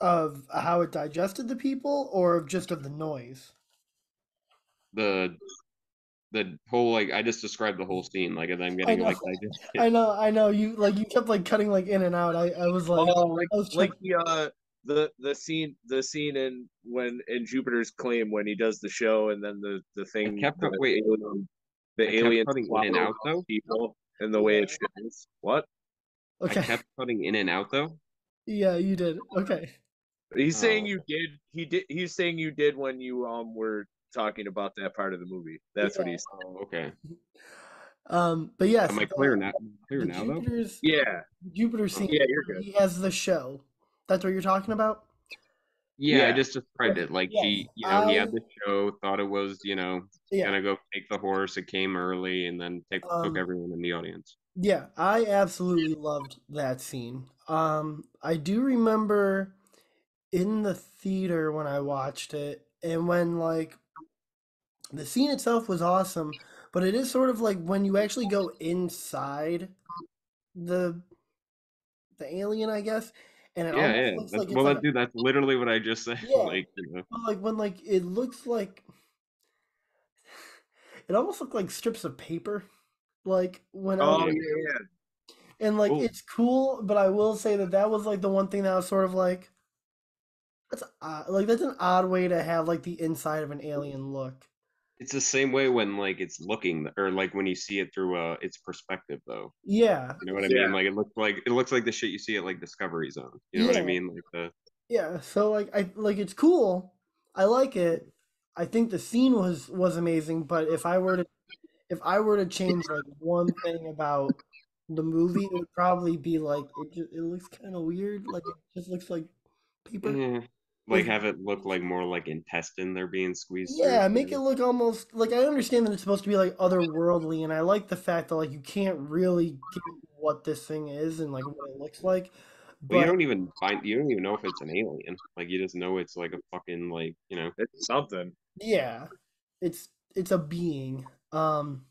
Speaker 2: Of how it digested the people, or of just of the noise?
Speaker 3: The whole like I just described the whole scene like, and I'm
Speaker 2: I
Speaker 3: getting
Speaker 2: know,
Speaker 3: like digested.
Speaker 2: I know. You kept like cutting like in and out. I was like,
Speaker 1: Oh,
Speaker 2: I was trying.
Speaker 1: the scene in when in Jupiter's Claim when he does the show and then the
Speaker 3: I
Speaker 1: thing
Speaker 3: kept wait, I
Speaker 1: the
Speaker 3: kept
Speaker 1: aliens
Speaker 3: cutting in and
Speaker 1: swallow
Speaker 3: out though.
Speaker 1: people and the way it shows. What?
Speaker 3: I
Speaker 2: Okay,
Speaker 3: kept cutting in and out though.
Speaker 2: yeah, you did. Okay.
Speaker 1: He's saying
Speaker 3: Oh,
Speaker 1: you did. He did. He's saying you did when you were talking about that part of the movie. That's what
Speaker 2: Yeah.
Speaker 1: he's.
Speaker 3: oh, okay.
Speaker 2: But yes,
Speaker 3: Am I clear now? Clear
Speaker 2: the
Speaker 3: now though?
Speaker 1: Yeah.
Speaker 2: Jupiter
Speaker 3: Oh.
Speaker 2: scene
Speaker 1: Yeah, you're
Speaker 2: where
Speaker 1: good.
Speaker 2: he has the show. That's what you're talking about.
Speaker 3: Yeah, I
Speaker 1: Yeah.
Speaker 3: just described
Speaker 2: Okay.
Speaker 3: it. Like
Speaker 2: Yes,
Speaker 3: she, you know, he had the show, thought it was, you know,
Speaker 2: yeah.
Speaker 3: gonna go take the horse. It came early, and then took
Speaker 2: Um,
Speaker 3: everyone in the audience.
Speaker 2: Yeah, I absolutely loved that scene. I do remember in the theater when I watched it, and when like the scene itself was awesome, but it is sort of like when you actually go inside the the alien, I guess, and it
Speaker 3: Yeah,
Speaker 2: almost
Speaker 3: yeah.
Speaker 2: looks
Speaker 3: That's
Speaker 2: like it's
Speaker 3: well,
Speaker 2: like
Speaker 3: that
Speaker 2: a,
Speaker 3: dude. That's literally what I just said.
Speaker 2: yeah,
Speaker 3: Like, you know.
Speaker 2: but like when like it looks like it almost looked like strips of paper, like when I was
Speaker 1: Oh
Speaker 3: Yeah.
Speaker 1: yeah,
Speaker 2: and like
Speaker 3: Well,
Speaker 2: it's cool, but I will say that that was like the one thing that was sort of like that's odd. Like that's an odd way to have like the inside of an alien look.
Speaker 3: it's the same way when like it's looking, or like when you see it through its perspective, though.
Speaker 2: Yeah,
Speaker 3: You know what I
Speaker 1: yeah.
Speaker 3: mean? Like it looks like the shit you see at like Discovery Zone. You know what I
Speaker 2: yeah,
Speaker 3: mean? Like the
Speaker 2: yeah. So like I like it's cool. I like it. I think the scene was amazing, but if I were to change like one thing about the movie, it would probably be like it looks kind of weird. Like it just looks like paper
Speaker 3: eh, like
Speaker 2: with
Speaker 3: have it look like more like intestine they're being squeezed through.
Speaker 2: yeah,
Speaker 3: You
Speaker 2: make it
Speaker 3: know?
Speaker 2: look almost like I understand that it's supposed to be like otherworldly, and I like the fact that like you can't really get what this thing is and like what it looks like,
Speaker 3: Well,
Speaker 2: but
Speaker 3: you don't even know if it's an alien. Like you just know it's like a fucking like
Speaker 1: It's something.
Speaker 2: yeah, it's a being.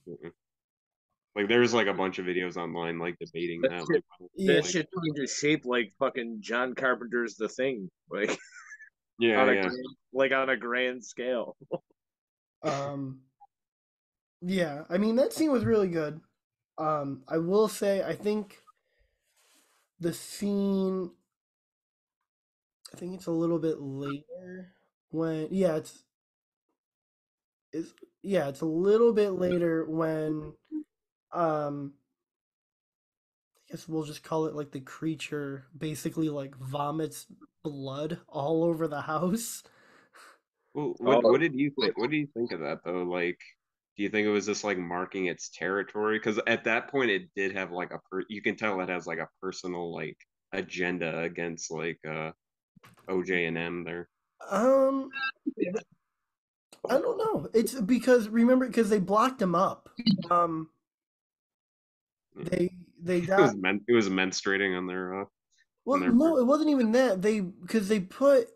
Speaker 3: mm-mm. Like there's like a bunch of videos online like debating
Speaker 1: That
Speaker 3: that.
Speaker 1: shit,
Speaker 2: Yeah,
Speaker 1: that
Speaker 3: Like
Speaker 1: shit changes shape like fucking John Carpenter's The Thing, like
Speaker 3: yeah,
Speaker 1: on a
Speaker 3: yeah.
Speaker 1: on a grand scale.
Speaker 2: um, yeah. I mean that scene was really good. I will say I think the scene. I think it's a little bit later when yeah it's yeah it's a little bit later when um I guess we'll just call it like the creature basically like vomits blood all over the house.
Speaker 3: Well, what
Speaker 1: Oh,
Speaker 3: did you think? What do you think of that though? Like, do you think it was just like marking its territory? Because at that point, it did have like you can tell it has like a personal like agenda against like OJ and M there.
Speaker 2: Um,
Speaker 1: yeah.
Speaker 2: I don't know. It's because remember because they blocked him up. Um,
Speaker 3: Yeah.
Speaker 2: they they
Speaker 3: It
Speaker 2: got
Speaker 3: was it was menstruating on
Speaker 2: well
Speaker 3: their
Speaker 2: no,
Speaker 3: part.
Speaker 2: it wasn't even that. They because they put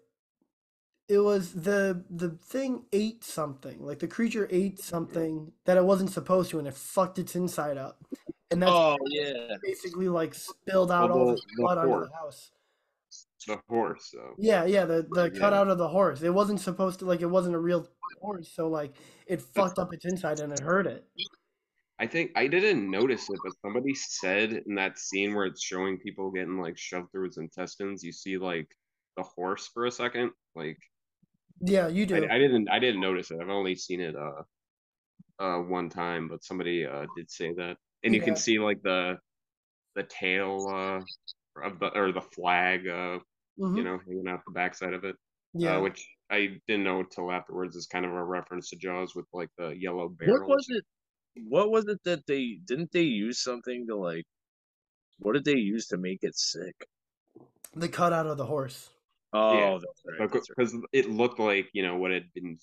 Speaker 2: it was the thing ate something. Like the creature ate something that it wasn't supposed to and it fucked its inside up. And that's
Speaker 1: Oh yeah.
Speaker 2: basically like spilled
Speaker 3: Well,
Speaker 2: out all this
Speaker 3: the
Speaker 2: blood onto the
Speaker 3: horse,
Speaker 2: house.
Speaker 3: the horse. So
Speaker 2: Yeah, yeah, the
Speaker 3: yeah,
Speaker 2: cutout of the horse. It wasn't supposed to like it wasn't a real horse, so like it
Speaker 3: that's.
Speaker 2: fucked up its inside and it hurt it.
Speaker 3: I think I didn't notice it, but somebody said in that scene where it's showing people getting like shoved through its intestines, you see like the horse for a second. Like
Speaker 2: Yeah, you do.
Speaker 3: I didn't notice it. I've only seen it one time, but somebody did say that. And you can
Speaker 2: Yeah.
Speaker 3: see like the tail of the or the flag
Speaker 2: Hmm.
Speaker 3: hanging out the backside of it.
Speaker 2: Yeah.
Speaker 3: Which I didn't know until afterwards is kind of a reference to Jaws with like the yellow
Speaker 1: What was
Speaker 3: barrels.
Speaker 1: it? What was it that they didn't they use something to like? What did they use to make it sick?
Speaker 2: The cutout of the horse.
Speaker 3: Yeah,
Speaker 1: Oh, that's right. That's right.
Speaker 3: because it looked like what had been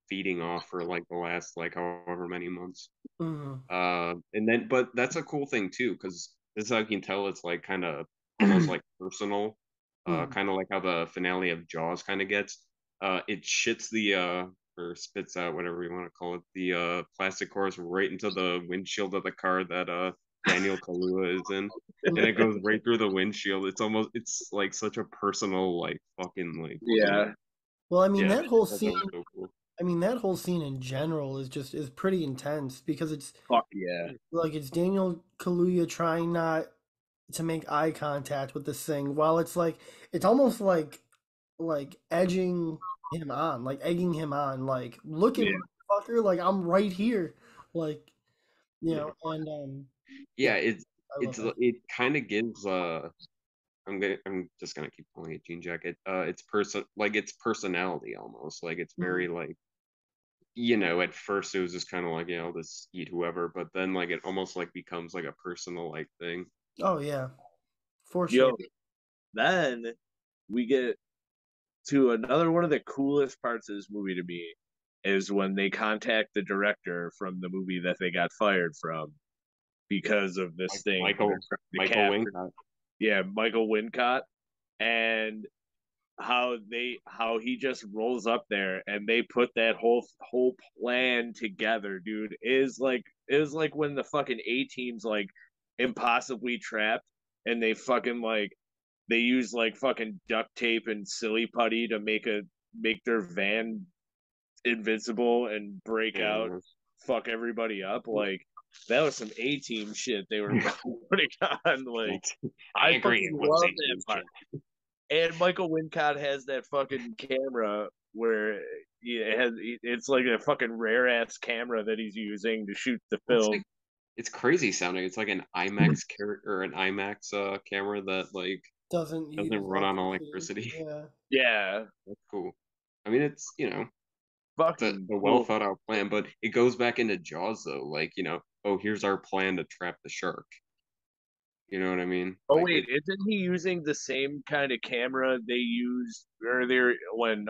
Speaker 3: feeding off for like the last like however many months.
Speaker 2: Hmm.
Speaker 3: And then but that's a cool thing too, because this is how you can tell it's like kind of almost like personal,
Speaker 2: Hmm.
Speaker 3: kind of like how the finale of Jaws kind of gets. It shits the or spits out whatever you want to call it the plastic horse right into the windshield of the car that Daniel Kaluuya is in, and it goes right through the windshield. It's like such a personal like fucking like
Speaker 1: Yeah.
Speaker 2: Well, I mean
Speaker 3: yeah.
Speaker 2: that whole
Speaker 3: That was
Speaker 2: scene.
Speaker 3: so cool.
Speaker 2: I mean that whole scene in general is just is pretty intense because it's
Speaker 1: Fuck yeah.
Speaker 2: like it's Daniel Kaluuya trying not to make eye contact with this thing while it's like it's almost like edging him on, like egging him on, like look at
Speaker 1: Yeah.
Speaker 2: me, fucker, like I'm right here, like
Speaker 3: Yeah,
Speaker 2: and yeah,
Speaker 3: yeah. It's
Speaker 2: I love
Speaker 3: it's
Speaker 2: that.
Speaker 3: it kind of gives I'm just gonna keep calling it Jean Jacket. Its personality almost. Like it's
Speaker 2: Mhm.
Speaker 3: very like at first it was just kind of like I'll just eat whoever, but then like it almost like becomes like a personal like thing.
Speaker 2: Oh yeah, for sure.
Speaker 1: Yo, then we get to another one of the coolest parts of this movie to me is when they contact the director from the movie that they got fired from, because of this thing.
Speaker 3: Michael Wincott.
Speaker 1: Yeah, Michael Wincott, and how he just rolls up there and they put that whole plan together, dude. It was like when the fucking A-team's like impossibly trapped and they fucking like they use like fucking duct tape and silly putty to make their van invincible and break out, fuck everybody up. Like that was some A-team shit they were putting on. Like
Speaker 3: I agree.
Speaker 1: fucking love that part. And Michael Wincott has that fucking camera where it's like a fucking rare ass camera that he's using to shoot the film.
Speaker 3: It's crazy sounding. It's like an IMAX or an IMAX camera that like
Speaker 2: doesn't
Speaker 3: run on electricity.
Speaker 1: Yeah,
Speaker 3: that's cool. I mean, it's
Speaker 1: fucking
Speaker 3: the well thought out plan, but it goes back into Jaws though. Like oh, here's our plan to trap the shark. You know what I mean?
Speaker 1: Oh like wait, isn't he using the same kind of camera they used earlier when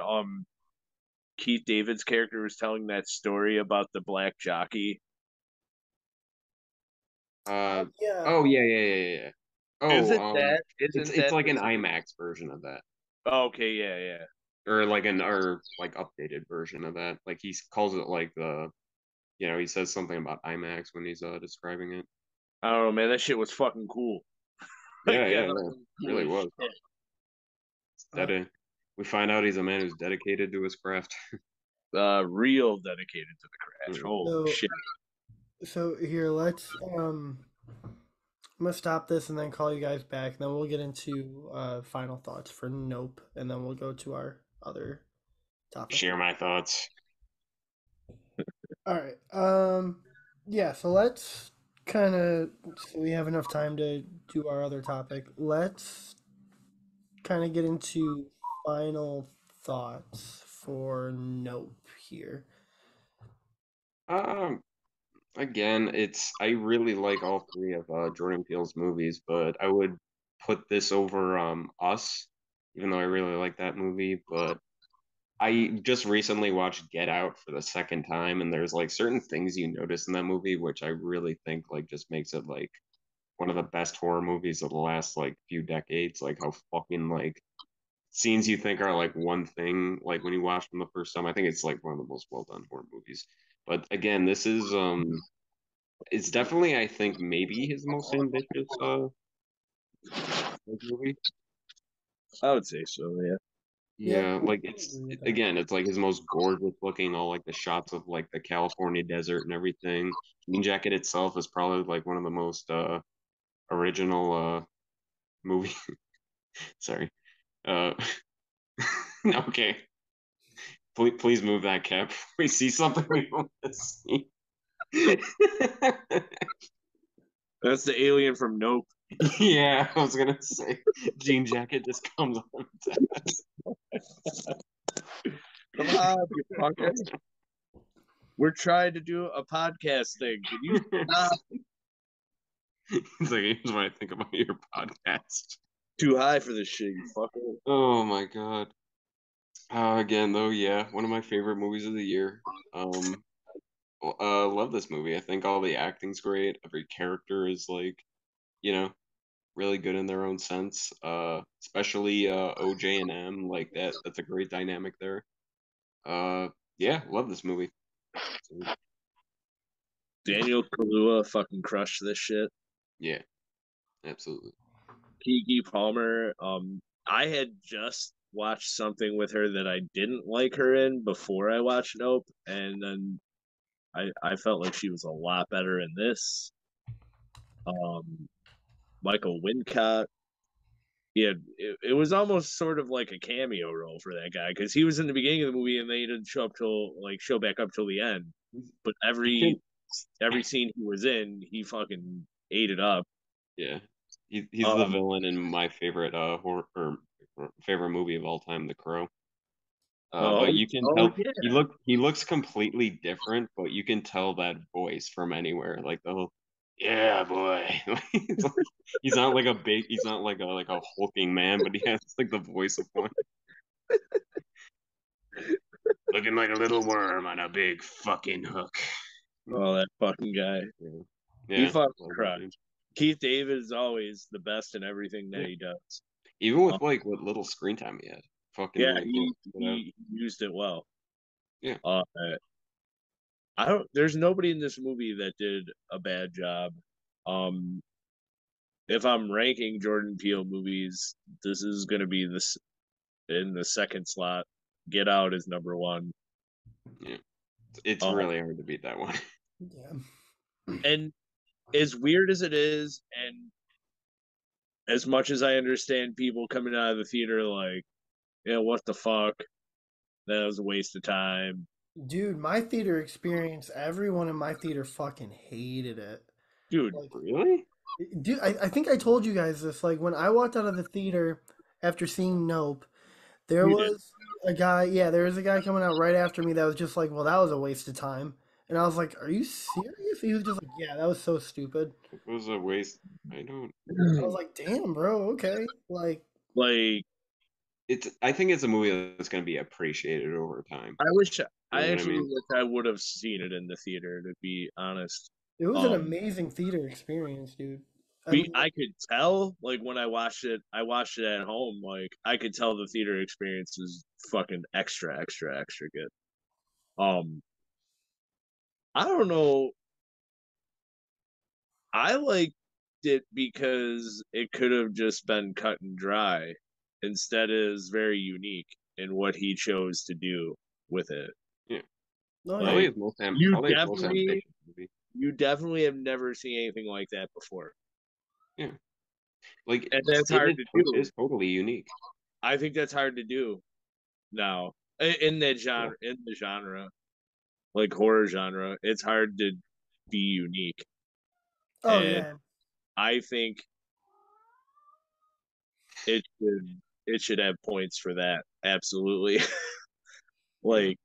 Speaker 1: Keith David's character was telling that story about the black jockey?
Speaker 3: Yeah. Oh yeah. Oh, it's like an IMAX version of that.
Speaker 1: Oh, okay, yeah.
Speaker 3: Or like updated version of that. Like he calls it like he says something about IMAX when he's describing it.
Speaker 1: I don't know, man. That shit was fucking cool.
Speaker 3: Yeah, it really was. We find out he's a man who's dedicated to his craft.
Speaker 1: Real dedicated to the craft. Holy shit.
Speaker 2: So here, let's I'm gonna stop this and then call you guys back, and then we'll get into final thoughts for Nope, and then we'll go to our other topic.
Speaker 3: Share my thoughts.
Speaker 2: All right. Yeah. So let's so we have enough time to do our other topic. Let's kind of get into final thoughts for Nope here.
Speaker 3: Again, I really like all three of Jordan Peele's movies, but I would put this over Us, even though I really like that movie. But I just recently watched Get Out for the second time, and there's like certain things you notice in that movie, which I really think like just makes it like one of the best horror movies of the last like few decades. Like how fucking like scenes you think are like one thing, like when you watch them the first time, I think it's like one of the most well done horror movies. But again, this is it's definitely I think maybe his most ambitious movie.
Speaker 1: I would say so, yeah.
Speaker 3: Yeah, like it's like his most gorgeous looking, all like the shots of like the California desert and everything. Jean Jacket itself is probably like one of the most original movie. Sorry. Okay. Please move that cap. We see something we want to see.
Speaker 1: That's the alien from Nope.
Speaker 3: Yeah, I was gonna say Jean Jacket just comes on.
Speaker 1: Come on, you fucker. We're trying to do a podcast thing. Can you stop?
Speaker 3: It's like, here's what I think about your podcast.
Speaker 1: Too high for this shit, you fucker.
Speaker 3: Oh my god. Again though, yeah, one of my favorite movies of the year. Love this movie. I think all the acting's great. Every character is like, really good in their own sense. Especially OJ and M, like that's a great dynamic there. Yeah, love this movie.
Speaker 1: Daniel Kaluuya fucking crushed this shit.
Speaker 3: Yeah, absolutely.
Speaker 1: Keke Palmer, I had just watched something with her that I didn't like her in before I watched Nope, and then I felt like she was a lot better in this. Michael Wincott, yeah, it was almost sort of like a cameo role for that guy because he was in the beginning of the movie and they didn't show back up till the end. But every scene he was in, he fucking ate it up.
Speaker 3: Yeah, he's the villain in my favorite favorite movie of all time, The Crow. But you can tell he looks completely different, but you can tell that voice from anywhere. Like the whole, yeah, boy. He's not like a hulking man, but he has like the voice of one. Looking like a little worm on a big fucking hook.
Speaker 1: Oh, that fucking guy.
Speaker 3: Yeah.
Speaker 1: He
Speaker 3: Yeah,
Speaker 1: fucking
Speaker 3: love that dude.
Speaker 1: crushed. Keith David is always the best in everything that
Speaker 3: Yeah.
Speaker 1: he does.
Speaker 3: Even with like what little screen time he had, fucking
Speaker 1: Yeah,
Speaker 3: like stood out.
Speaker 1: he used it well.
Speaker 3: Yeah,
Speaker 1: Uh, I don't. There's nobody in this movie that did a bad job. Um, if I'm ranking Jordan Peele movies, this is gonna be this in the second slot. Get Out is number one.
Speaker 3: yeah. It's
Speaker 1: Um,
Speaker 3: really hard to beat that one.
Speaker 2: Yeah.
Speaker 1: and as weird as it is, and as much as I understand people coming out of the theater like, yeah, what the fuck? That was a waste of time.
Speaker 2: Dude, my theater experience, everyone in my theater fucking hated it.
Speaker 1: Dude,
Speaker 2: Like,
Speaker 3: Really?
Speaker 2: dude, I think I told you guys this. Like, when I walked out of the theater after seeing Nope, there
Speaker 1: you did.
Speaker 2: was a guy, yeah, there was a guy coming out right after me that was just like, well, that was a waste of time. And I was like, are you serious? He was just like, yeah, that was so stupid.
Speaker 3: It was a waste. I don't.
Speaker 2: I was like, damn, bro, okay. Like,
Speaker 1: Like,
Speaker 3: It's. I think it's a movie that's going to be appreciated over time.
Speaker 1: I wish
Speaker 3: You
Speaker 1: I
Speaker 3: know what I
Speaker 1: actually
Speaker 3: mean?
Speaker 1: wish I would have seen it in the theater, to be honest.
Speaker 2: it was an
Speaker 1: Um,
Speaker 2: amazing theater experience, dude. I mean,
Speaker 1: I could tell, like when I watched it at home, like I could tell the theater experience is fucking extra, extra, extra good. Um, I don't know. I liked it because it could have just been cut and dry. Instead, is very unique in what he chose to do with it.
Speaker 3: Yeah.
Speaker 2: oh yeah,
Speaker 3: Probably
Speaker 1: Like
Speaker 3: his most.
Speaker 1: you
Speaker 3: Probably his most
Speaker 1: definitely,
Speaker 3: ambitious movie.
Speaker 1: you definitely have never seen anything like that before,
Speaker 3: Yeah. Like
Speaker 1: and that's
Speaker 3: in
Speaker 1: hard
Speaker 3: its
Speaker 1: to
Speaker 3: twist
Speaker 1: do.
Speaker 3: is totally unique.
Speaker 1: I think that's hard to do now in that
Speaker 3: Yeah.
Speaker 1: genre, in the genre, like horror genre. It's hard to be unique,
Speaker 2: oh
Speaker 1: and
Speaker 2: yeah.
Speaker 1: I think it should have points for that. Absolutely.
Speaker 3: Yeah.
Speaker 1: Like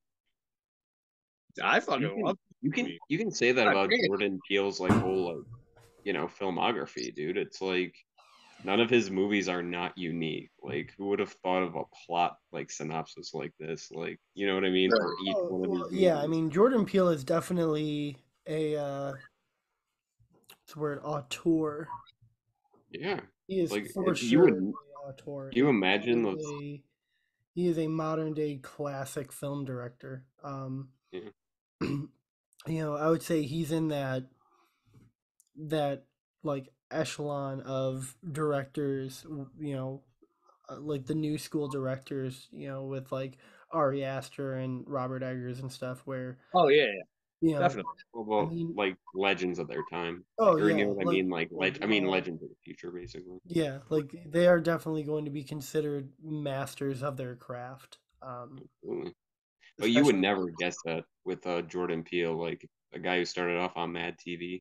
Speaker 1: I
Speaker 3: You
Speaker 1: fucking
Speaker 3: can
Speaker 1: love
Speaker 3: you
Speaker 1: this
Speaker 3: can
Speaker 1: movie.
Speaker 3: you can say that
Speaker 1: God
Speaker 3: about
Speaker 1: damn.
Speaker 3: Jordan Peele's like whole like filmography, dude. It's like none of his movies are not unique. Like who would have thought of a plot like synopsis like this? Like, you know what I mean, for each
Speaker 2: Oh
Speaker 3: one of his
Speaker 2: well, yeah. I
Speaker 3: movies.
Speaker 2: mean, Jordan Peele is definitely a what's the word, auteur.
Speaker 3: Yeah.
Speaker 2: He is
Speaker 3: Like
Speaker 2: for
Speaker 3: you
Speaker 2: sure
Speaker 3: would
Speaker 2: a auteur,
Speaker 3: you
Speaker 2: and
Speaker 3: imagine those
Speaker 2: he is a modern day classic film director.
Speaker 3: yeah.
Speaker 2: I would say he's in that like echelon of directors. Like the new school directors. With like Ari Aster and Robert Eggers and stuff. Where
Speaker 1: Oh yeah, yeah,
Speaker 2: you know,
Speaker 1: definitely.
Speaker 2: I
Speaker 3: Well,
Speaker 2: mean,
Speaker 3: like legends of their time.
Speaker 2: oh
Speaker 3: Or you
Speaker 2: yeah,
Speaker 3: know what I
Speaker 2: like
Speaker 3: mean? Like I mean legends of the future basically.
Speaker 2: yeah, like they are definitely going to be considered masters of their craft.
Speaker 3: Absolutely. But you would
Speaker 2: Especially
Speaker 3: never guess that with Jordan Peele, like a guy who started off on Mad TV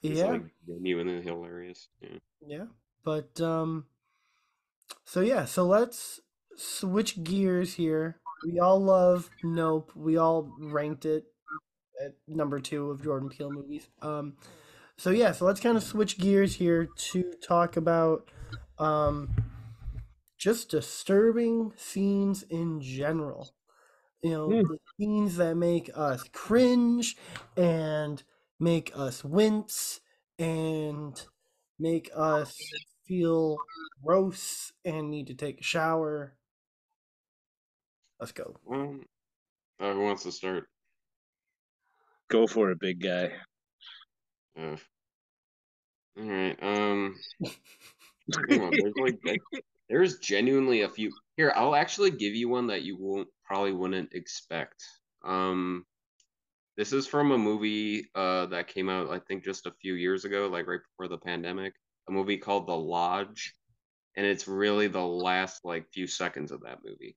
Speaker 3: is
Speaker 2: yeah,
Speaker 3: like genuinely hilarious. Yeah.
Speaker 2: yeah. But so yeah, so let's switch gears here. We all love Nope. We all ranked it at number two of Jordan Peele movies. So yeah, so let's kind of switch gears here to talk about um just disturbing scenes in general.
Speaker 1: Hmm.
Speaker 2: The scenes that make us cringe and make us wince and make us feel gross and need to take a shower. Let's go.
Speaker 3: Um, who wants to start?
Speaker 1: Go for it, big guy.
Speaker 3: Uh, all right. Hang on. There's like there's genuinely a few. Here, I'll actually give you one that you wouldn't expect. Um, this is from a movie that came out I think just a few years ago, like right before the pandemic. A movie called The Lodge, and it's really the last like few seconds of that movie,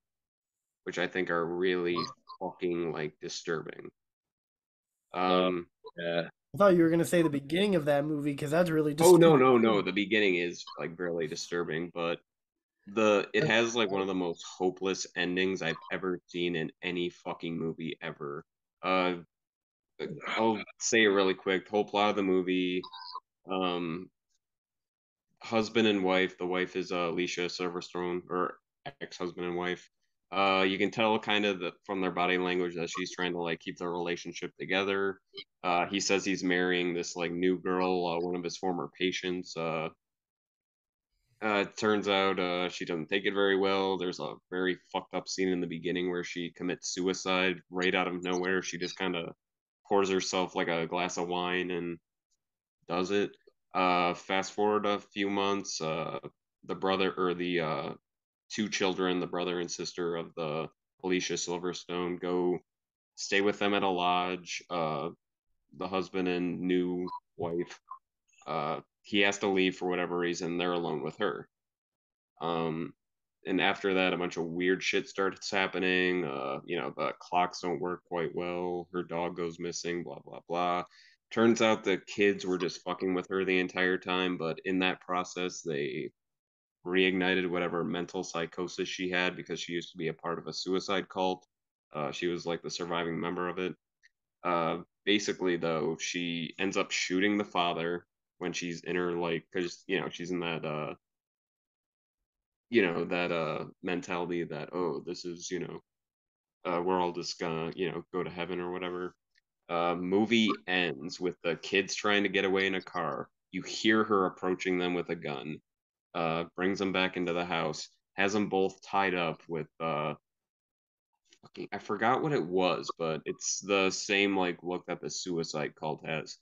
Speaker 3: which I think are really fucking like disturbing.
Speaker 1: Uh,
Speaker 3: Um,
Speaker 1: yeah.
Speaker 2: I thought you were gonna say the beginning of that movie because that's really
Speaker 3: oh no,
Speaker 2: disturbing.
Speaker 3: no, no. The beginning is like really disturbing, but it
Speaker 2: That's
Speaker 3: has like one of
Speaker 2: right.
Speaker 3: the most hopeless endings I've ever seen in any fucking movie ever. Uh, I'll say it really quick. The whole plot of the movie, um, husband and wife. The wife is Alicia Silverstone, or ex-husband and wife. You can tell kind of from their body language that she's trying to like keep their relationship together. He says he's marrying this like new girl, one of his former patients. It turns out she doesn't take it very well. There's a very fucked up scene in the beginning where she commits suicide right out of nowhere. She just kind of pours herself like a glass of wine and does it. Fast forward a few months, the brother or the two children, the brother and sister of the Alicia Silverstone, go stay with them at a lodge. The husband and new wife, he has to leave for whatever reason. They're alone with her. Um, and after that, a bunch of weird shit starts happening. The clocks don't work quite well. Her dog goes missing. Blah blah blah. Turns out the kids were just fucking with her the entire time, but in that process, they reignited whatever mental psychosis she had because she used to be a part of a suicide cult. She was like the surviving member of it. Basically, though, she ends up shooting the father when she's in her like, because she's in that mentality that, oh, this is we're all just gonna go to heaven or whatever. Movie ends with the kids trying to get away in a car. You hear her approaching them with a gun. Brings them back into the house. Has them both tied up with I forgot what it was, but it's the same like look that the suicide cult has.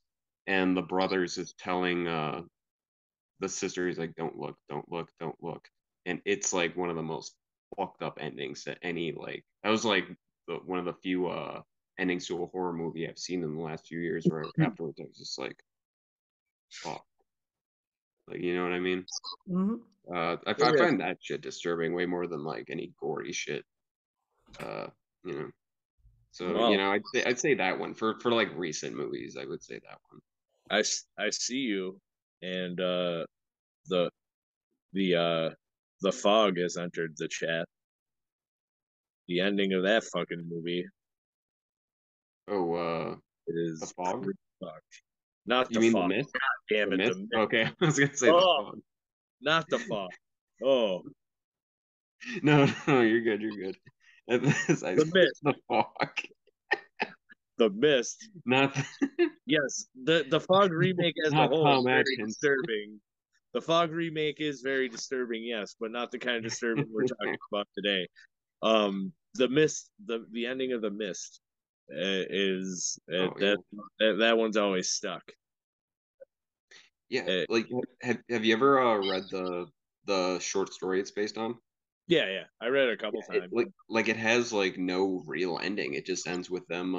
Speaker 3: And the brothers is telling the sister, he's like, don't look, don't look, don't look. And it's like one of the most fucked up endings that any like that was like one of the few endings to a horror movie I've seen in the last few years where afterwards I was just like, fuck. Like, you know what I mean?
Speaker 2: Mm-hmm.
Speaker 3: I find that shit disturbing way more than like any gory shit. You know. So
Speaker 1: Wow.
Speaker 3: I'd say that one for like recent movies. I would say that one.
Speaker 1: I see you, and the the fog has entered the chat. The ending of that fucking movie
Speaker 3: Oh, the
Speaker 1: is
Speaker 3: fog.
Speaker 1: pretty fucked. Not
Speaker 3: You
Speaker 1: the
Speaker 3: mean the
Speaker 1: fog.
Speaker 3: mist?
Speaker 1: God damn
Speaker 3: The
Speaker 1: it, the
Speaker 3: mist.
Speaker 1: mist.
Speaker 3: Okay, I was gonna say the
Speaker 1: Oh,
Speaker 3: fog.
Speaker 1: not the fog. Oh,
Speaker 3: No, no, you're good. You're good.
Speaker 1: the mist.
Speaker 3: The fog.
Speaker 1: The mist.
Speaker 3: Not
Speaker 1: Yes, the fog remake as a
Speaker 3: not
Speaker 1: whole is
Speaker 3: Tom
Speaker 1: very
Speaker 3: Atkins.
Speaker 1: disturbing. The fog remake is very disturbing, yes, but not the kind of disturbing we're talking about today. The mist, the ending of the mist is
Speaker 3: Oh yeah.
Speaker 1: that one's always stuck.
Speaker 3: Yeah.
Speaker 1: Uh,
Speaker 3: Like, have you ever read the short story it's based on?
Speaker 1: yeah, I read it a couple
Speaker 3: It
Speaker 1: times.
Speaker 3: like it has like no real ending. It just ends with them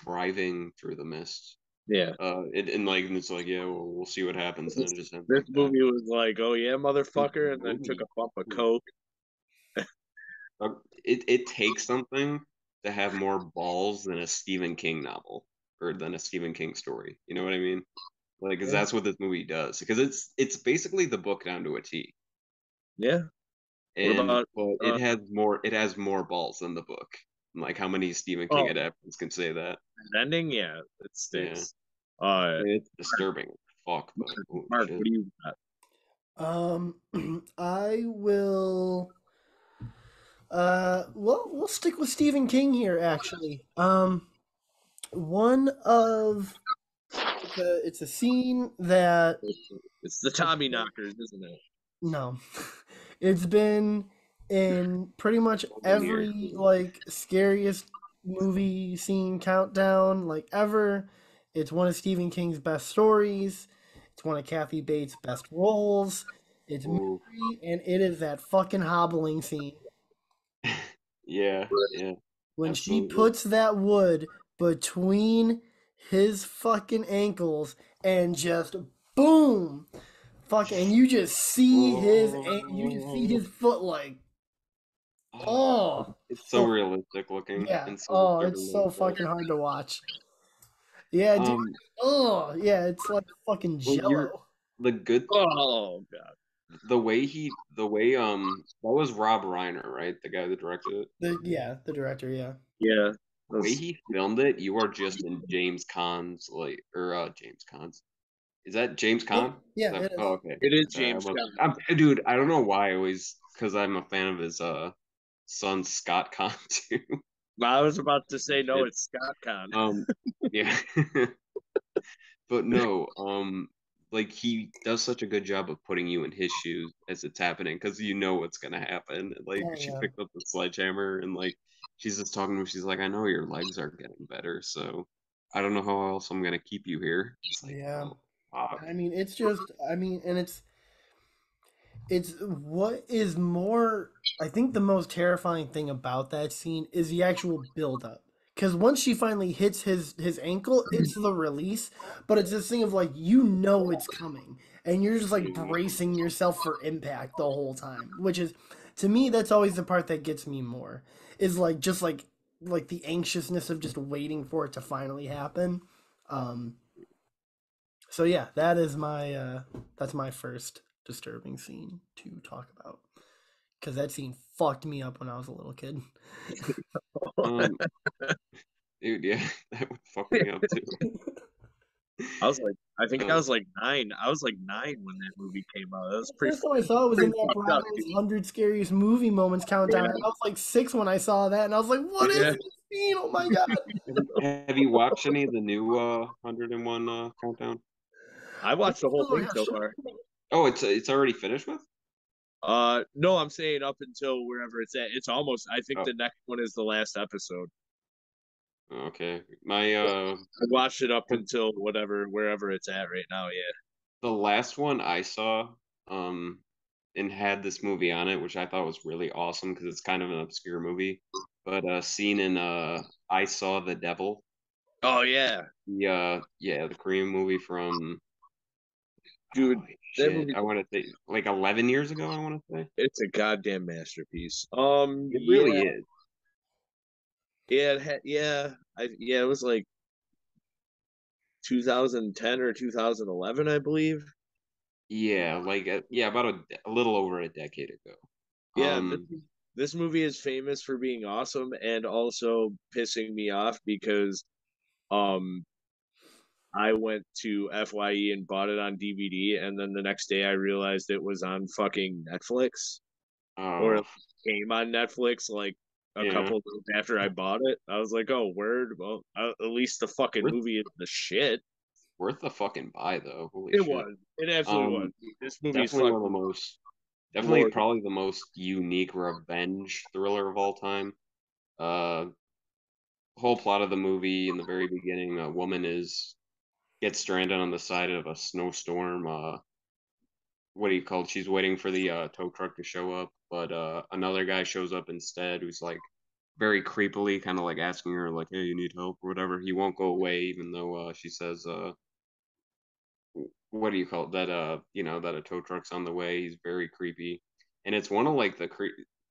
Speaker 3: driving through the mist.
Speaker 1: Yeah,
Speaker 3: And it's like, yeah, well, we'll see what happens, and it just ends
Speaker 1: this
Speaker 3: like that.
Speaker 1: movie was like, oh yeah, motherfucker, and then took
Speaker 3: Movie.
Speaker 1: a bump of coke.
Speaker 3: It takes something to have more balls than a Stephen King novel or than a Stephen King story. You know what I mean? Like, because
Speaker 1: Yeah,
Speaker 3: that's what this movie does. Because it's basically the book down to a T.
Speaker 1: yeah. What
Speaker 3: And
Speaker 1: about
Speaker 3: but it has more balls than the book. Like how many Stephen King
Speaker 1: oh
Speaker 3: adaptations can say that?
Speaker 1: ending? Yeah, it
Speaker 3: Yeah,
Speaker 1: stinks.
Speaker 3: I mean, it's disturbing. Fuck, but holy
Speaker 1: Mark,
Speaker 3: shit.
Speaker 1: what do you got?
Speaker 2: I will. Well, we'll stick with Stephen King here. Actually, one of it's a scene that
Speaker 1: It's the Tommy knockers, isn't it?
Speaker 2: no, it's been in pretty much every like scariest movie scene countdown like ever. It's one of Stephen King's best stories. It's one of Kathy Bates' best roles. It's
Speaker 3: Ooh.
Speaker 2: Mary, and it is that fucking hobbling scene
Speaker 3: Yeah, yeah,
Speaker 2: when she
Speaker 3: absolutely.
Speaker 2: puts that wood between his fucking ankles and just boom, fuck, and you just see you just see
Speaker 3: Oh,
Speaker 2: his foot like
Speaker 3: oh,
Speaker 2: oh
Speaker 3: it's so
Speaker 2: so
Speaker 3: realistic looking
Speaker 2: yeah,
Speaker 3: and so
Speaker 2: oh it's
Speaker 3: disturbing.
Speaker 2: so fucking hard to watch. Yeah, dude.
Speaker 3: Um,
Speaker 2: Oh yeah, it's like fucking
Speaker 3: well, you're
Speaker 2: jello.
Speaker 3: the good
Speaker 1: Oh god.
Speaker 3: the way that was Rob Reiner, right? The guy that directed it.
Speaker 2: The director, yeah.
Speaker 1: Yeah.
Speaker 3: The way he filmed it, you are just in James Caan's like or James Caan's. Is that James
Speaker 2: Yeah,
Speaker 3: Caan?
Speaker 2: yeah, it is.
Speaker 3: Oh, okay.
Speaker 1: It is
Speaker 3: Sorry,
Speaker 1: James Gunn.
Speaker 3: dude, I don't know why I always because I'm a fan of his son Scott Conn too.
Speaker 1: I was about to say no.
Speaker 3: Shit.
Speaker 1: It's Scott Conn.
Speaker 3: Yeah. But no, like he does such a good job of putting you in his shoes as it's happening because you know what's gonna happen. Like
Speaker 2: Oh,
Speaker 3: she
Speaker 2: yeah.
Speaker 3: picked up the sledgehammer and like she's just talking to him. She's like, "I know your legs are getting better, so I don't know how else I'm gonna keep you here." It's like,
Speaker 2: Yeah.
Speaker 3: oh, fuck.
Speaker 2: I mean, it's just, I mean, and it's what is more, I think the most terrifying thing about that scene is the actual buildup. Because once she finally hits his ankle, it's the release, but it's this thing of like, you know it's coming. And you're just like bracing yourself for impact the whole time, which is, to me, that's always the part that gets me more. Is like, just like the anxiousness of just waiting for it to finally happen. Um, so yeah, that's my first disturbing scene to talk about because that scene fucked me up when I was a little kid.
Speaker 3: Um, dude, yeah, that would fuck me up too.
Speaker 1: I was like, I think I
Speaker 3: Uh,
Speaker 1: was like 9. I was like 9 when that movie came out. That was
Speaker 2: The
Speaker 1: pretty,
Speaker 2: first time I saw it was in
Speaker 1: pretty
Speaker 2: that
Speaker 1: fucked up,
Speaker 2: Bravo's
Speaker 1: dude.
Speaker 2: 100 Scariest Movie Moments countdown. And I was like 6 when I saw that, and I was like, what is
Speaker 1: Yeah.
Speaker 2: this scene? Oh my god.
Speaker 3: have you watched any of the new 101 countdown?
Speaker 1: I watched the whole
Speaker 2: Oh,
Speaker 1: thing
Speaker 2: yeah,
Speaker 1: so
Speaker 2: sure.
Speaker 1: far.
Speaker 3: Oh, it's already finished with?
Speaker 1: No, I'm saying up until wherever it's at. It's almost. I think
Speaker 3: Oh,
Speaker 1: the next one is the last episode.
Speaker 3: okay. My
Speaker 1: I watched it up until wherever it's at right now. Yeah.
Speaker 3: the last one I saw, um, and had this movie on it, which I thought was really awesome because it's kind of an obscure movie. But scene in I Saw the Devil,
Speaker 1: Oh yeah,
Speaker 3: the Korean movie from
Speaker 1: dude.
Speaker 3: oh
Speaker 1: That
Speaker 3: shit,
Speaker 1: movie.
Speaker 3: I want to say like 11 years ago. I want to say
Speaker 1: It's a goddamn masterpiece.
Speaker 3: it
Speaker 1: Yeah,
Speaker 3: really is.
Speaker 1: yeah, yeah. It was like 2010 or 2011, I believe.
Speaker 3: Yeah, like about a little over a decade ago.
Speaker 1: Yeah,
Speaker 3: Um,
Speaker 1: this movie is famous for being awesome and also pissing me off because um I went to FYE and bought it on DVD, and then the next day I realized it was on fucking Netflix, or
Speaker 3: oh
Speaker 1: it came on Netflix like a
Speaker 3: yeah,
Speaker 1: couple days after I bought it. I was like, oh, word. Well, at least the fucking
Speaker 3: worth
Speaker 1: movie is the shit.
Speaker 3: worth the fucking buy though. Holy
Speaker 1: It
Speaker 3: shit.
Speaker 1: was. It absolutely was.
Speaker 3: Um,
Speaker 1: This movie is
Speaker 3: definitely one of the
Speaker 1: fucking
Speaker 3: most, definitely
Speaker 1: Lord.
Speaker 3: probably the most unique revenge thriller of all time. Uh, whole plot of the movie in the very beginning, a woman is gets stranded on the side of a snowstorm. What do you call it? She's waiting for the tow truck to show up, but another guy shows up instead, who's like very creepily, kind of like asking her like, "Hey, you need help or whatever." He won't go away, even though she says, "What do you call it?" That that a tow truck's on the way. He's very creepy, and it's one of like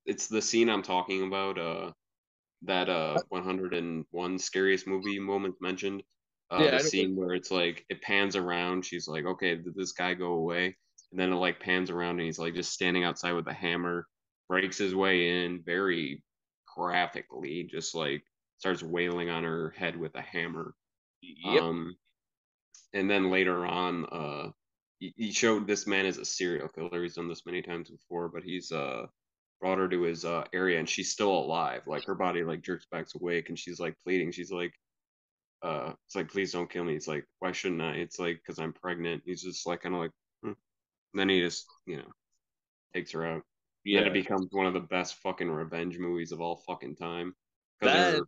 Speaker 3: it's the scene I'm talking about. That 101 scariest movie moments mentioned.
Speaker 1: Yeah,
Speaker 3: The
Speaker 1: I know.
Speaker 3: scene where it's like it pans around, she's like, "Okay, did this guy go away?" And then it like pans around and he's like just standing outside with a hammer, breaks his way in very graphically, just like starts wailing on her head with a hammer.
Speaker 1: Yep.
Speaker 3: Um, and then later on, he showed this man is a serial killer. He's done this many times before, but he's brought her to his area and she's still alive. Like her body like jerks back awake and she's like pleading. She's like, it's like please don't kill me. It's like why shouldn't I? It's like because I'm pregnant. He's just like kind of like, hmm. And then he just takes her out. And then it
Speaker 1: Yeah.
Speaker 3: becomes one of the best fucking revenge movies of all fucking time because
Speaker 1: That
Speaker 3: they're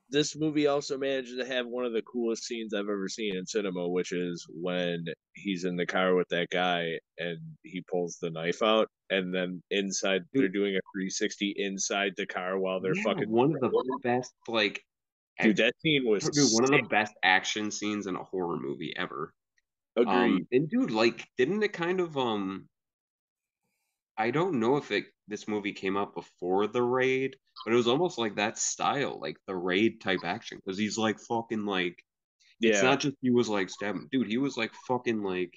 Speaker 1: this movie also managed to have one of the coolest scenes I've ever seen in cinema, which is when he's in the car with that guy and he pulls the knife out, and then inside they're
Speaker 3: dude,
Speaker 1: doing a 360 inside the car while they're
Speaker 3: yeah,
Speaker 1: fucking.
Speaker 3: one of the best like
Speaker 1: Dude, that scene was
Speaker 3: dude, one of the
Speaker 1: sick.
Speaker 3: best action scenes in a horror movie ever.
Speaker 1: Agreed.
Speaker 3: And dude, like, didn't it kind of I don't know if this movie came out before The Raid, but it was almost like that style, like the Raid type action, because he's like fucking like it's
Speaker 1: Yeah.
Speaker 3: not just he was like stabbing, dude, he was like fucking like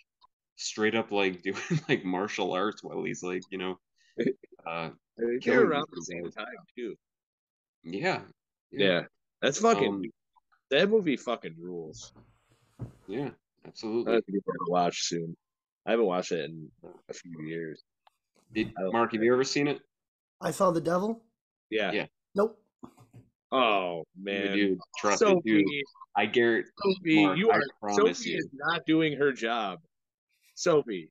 Speaker 3: straight up like doing like martial arts while he's like, uh
Speaker 1: They're
Speaker 3: killing
Speaker 1: around
Speaker 3: these
Speaker 1: the same
Speaker 3: guys.
Speaker 1: time too.
Speaker 3: Yeah, yeah.
Speaker 1: Yeah. That's fucking.
Speaker 3: Um,
Speaker 1: That movie fucking rules.
Speaker 3: yeah,
Speaker 1: I have
Speaker 3: absolutely.
Speaker 1: to get that to watch soon. I haven't watched it in a few years.
Speaker 3: Did
Speaker 1: I don't.
Speaker 3: Mark, have you ever seen it?
Speaker 2: I Saw the Devil?
Speaker 1: Yeah.
Speaker 3: Yeah,
Speaker 2: Nope.
Speaker 1: Oh man,
Speaker 3: dude, trust it, dude.
Speaker 1: Sophie,
Speaker 3: I guarantee,
Speaker 1: Sophie,
Speaker 3: Mark,
Speaker 1: you
Speaker 3: I
Speaker 1: are
Speaker 3: promise
Speaker 1: Sophie
Speaker 3: you.
Speaker 1: is not doing her job. Sophie,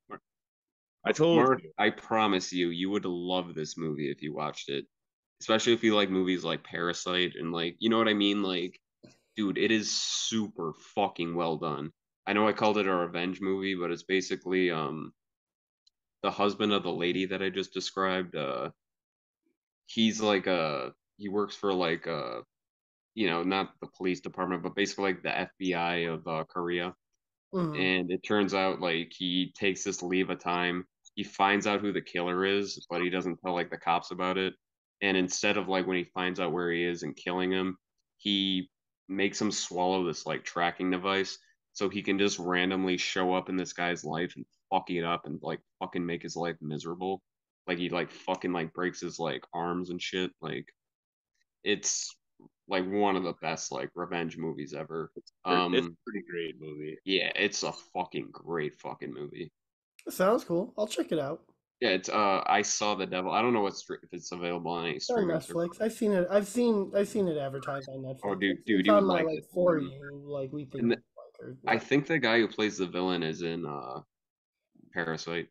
Speaker 1: I told
Speaker 3: Mark,
Speaker 1: you.
Speaker 3: I promise you, you would love this movie if you watched it. Especially if you like movies like Parasite and like, you know what I mean? Like, dude, it is super fucking well done. I know I called it a revenge movie, but it's basically the husband of the lady that I just described. He's like he works for like not the police department, but basically like the FBI of Korea.
Speaker 2: Mm.
Speaker 3: And it turns out like he takes this leave of time. He finds out who the killer is, but he doesn't tell like the cops about it. And instead of like when he finds out where he is and killing him, he makes him swallow this like tracking device so he can just randomly show up in this guy's life and fuck it up and like fucking make his life miserable. Like he like fucking like breaks his like arms and shit. Like it's like one of the best like revenge movies ever.
Speaker 1: It's a pretty great movie.
Speaker 3: Yeah, it's a fucking great fucking movie.
Speaker 2: Sounds cool. I'll check it out.
Speaker 3: Yeah, it's I Saw the Devil. I don't know if it's available on any
Speaker 2: It's on
Speaker 3: streaming service.
Speaker 2: Netflix. I've seen it advertised on
Speaker 3: Oh,
Speaker 2: Netflix.
Speaker 3: dude,
Speaker 2: It's
Speaker 3: you
Speaker 2: on
Speaker 3: would
Speaker 2: my
Speaker 3: like
Speaker 2: like
Speaker 3: it.
Speaker 2: for you, like we think
Speaker 3: And
Speaker 2: you like or
Speaker 3: I
Speaker 2: what.
Speaker 3: think the guy who plays the villain is in Parasite.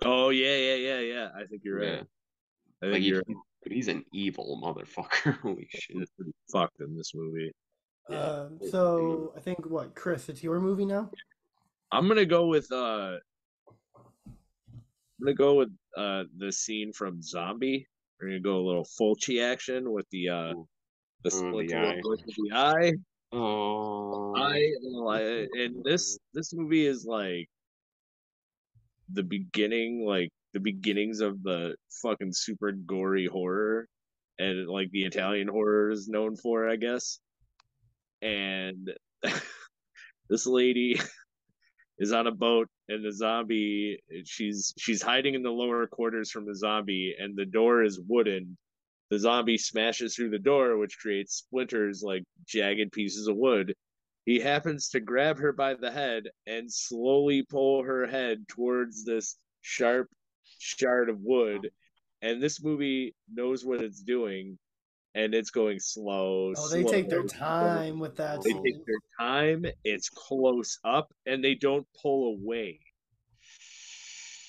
Speaker 1: Oh yeah. I think you're right.
Speaker 3: Yeah,
Speaker 1: I
Speaker 3: like
Speaker 1: think you're
Speaker 3: he's an evil motherfucker. Holy shit.
Speaker 1: pretty fucked in this movie.
Speaker 3: Yeah.
Speaker 2: So I think what, Chris, it's your movie now?
Speaker 1: I'm gonna go with the scene from Zombie. We're gonna go a little Fulci action with
Speaker 3: Ooh,
Speaker 1: the
Speaker 3: oh, the
Speaker 1: splinter of
Speaker 3: eye.
Speaker 1: the eye.
Speaker 3: Oh.
Speaker 1: And this movie is like the beginnings of the fucking super gory horror, and like the Italian horror is known for, I guess. And this lady is on a boat, and the zombie, she's hiding in the lower quarters from the zombie, and the door is wooden. The zombie smashes through the door, which creates splinters like jagged pieces of wood. He happens to grab her by the head and slowly pull her head towards this sharp shard of wood. And this movie knows what it's doing, and it's going slow,
Speaker 2: Oh, they
Speaker 1: slow,
Speaker 2: take their
Speaker 1: slow.
Speaker 2: time with that
Speaker 1: They take
Speaker 2: scene.
Speaker 1: their time. It's close up, and they don't pull away.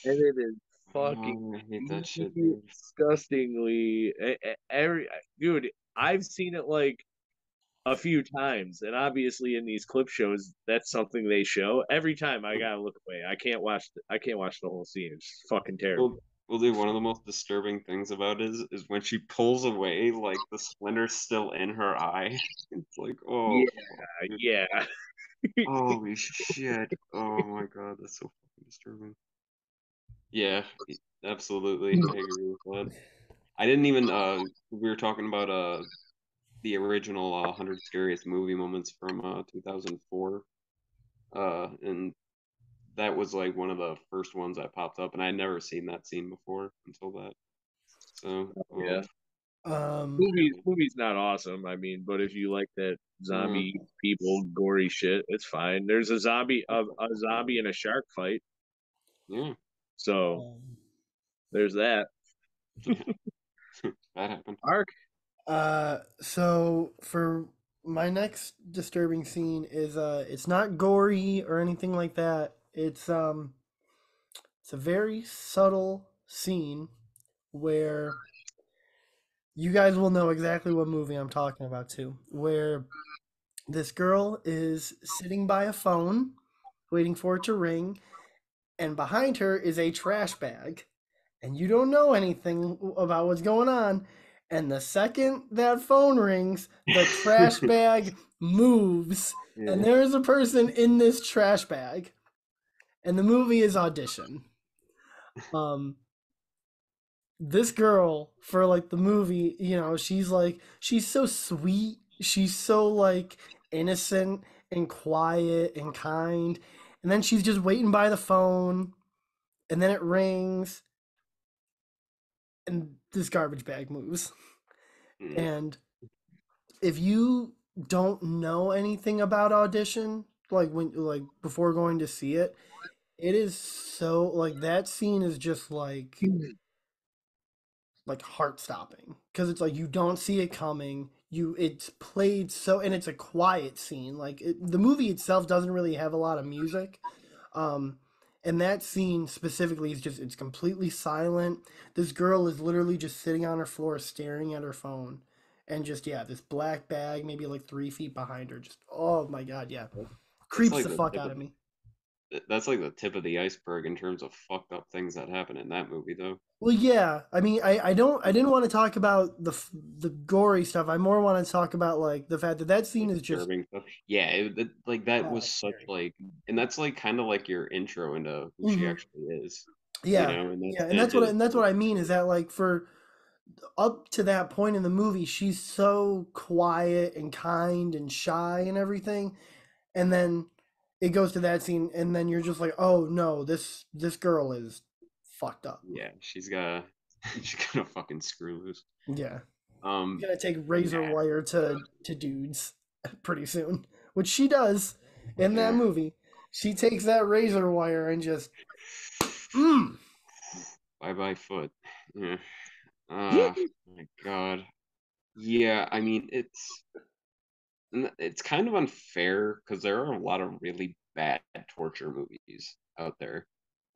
Speaker 1: And it is fucking
Speaker 3: Oh, I hate that shit, dude.
Speaker 1: disgustingly every dude. I've seen it like a few times, and obviously in these clip shows, that's something they show. Every time I gotta look away. I can't watch the whole scene. It's fucking terrible.
Speaker 3: Dude, one of the most disturbing things about it is when she pulls away, like the splinter's still in her eye. It's like, oh,
Speaker 1: Yeah,
Speaker 3: fuck, dude.
Speaker 1: yeah.
Speaker 3: Holy shit. Oh my god, that's so fucking disturbing. Yeah, absolutely. I agree with that. I didn't even we were talking about the original 100 scariest movie moments from 2004. And that was like one of the first ones that popped up, and I'd never seen that scene before until that. So,
Speaker 1: Yeah.
Speaker 2: Um,
Speaker 1: Movie's not awesome. I mean, but if you like that
Speaker 3: yeah,
Speaker 1: zombie people gory shit, it's fine. There's a zombie and a shark fight.
Speaker 3: yeah,
Speaker 1: So
Speaker 2: um,
Speaker 1: there's that.
Speaker 3: that happened.
Speaker 1: Ark.
Speaker 2: so for my next disturbing scene is it's not gory or anything like that. It's a very subtle scene where you guys will know exactly what movie I'm talking about too. Where this girl is sitting by a phone, waiting for it to ring, and behind her is a trash bag. And you don't know anything about what's going on. And the second that phone rings, the trash bag moves, and
Speaker 3: Yeah.
Speaker 2: there is a person in this trash bag. And the movie is Audition. Um, this girl for like the movie, she's so sweet, she's so like innocent and quiet and kind, and then she's just waiting by the phone, and then it rings, and this garbage bag moves.
Speaker 3: Mm.
Speaker 2: And if you don't know anything about Audition, like before going to see it, it is so like that scene is just like like heart stopping because it's like you don't see it coming. It's played so, and it's a quiet scene. Like the movie itself doesn't really have a lot of music. Um, and that scene specifically is just, it's completely silent. This girl is literally just sitting on her floor staring at her phone. And just, yeah, this black bag, maybe like 3 feet behind her. Just, oh my God, yeah.
Speaker 3: That's
Speaker 2: Creeps
Speaker 3: like
Speaker 2: the
Speaker 3: the
Speaker 2: fuck
Speaker 3: tip
Speaker 2: out
Speaker 3: of
Speaker 2: of me.
Speaker 3: that's like the tip of the iceberg in terms of fucked up things that happen in that movie, though.
Speaker 2: Well, yeah. I mean, I didn't want to talk about the gory stuff. I more want to talk about like the fact that that
Speaker 3: The
Speaker 2: scene is just,
Speaker 3: disturbing stuff. Yeah, like that
Speaker 2: yeah,
Speaker 3: was
Speaker 2: it's
Speaker 3: such
Speaker 2: scary.
Speaker 3: like, and that's like kind of like your intro into who she
Speaker 2: Hmm.
Speaker 3: actually is,
Speaker 2: Yeah,
Speaker 3: and
Speaker 2: yeah,
Speaker 3: it just
Speaker 2: and that's what I mean is that like for up to that point in the movie, she's so quiet and kind and shy and everything, and then it goes to that scene, and then you're just like, oh no, this girl is fucked up.
Speaker 3: yeah, she's got she's got a fucking screw loose.
Speaker 2: Yeah,
Speaker 3: Um,
Speaker 2: she's gonna take
Speaker 3: but
Speaker 2: razor
Speaker 3: yeah,
Speaker 2: wire to dudes pretty soon, which she does in that
Speaker 3: yeah.
Speaker 2: movie. She takes that razor wire and just, mm.
Speaker 3: Bye bye foot. Yeah.
Speaker 1: Yeah.
Speaker 3: My God. Yeah, I mean it's kind of unfair because there are a lot of really bad torture movies out there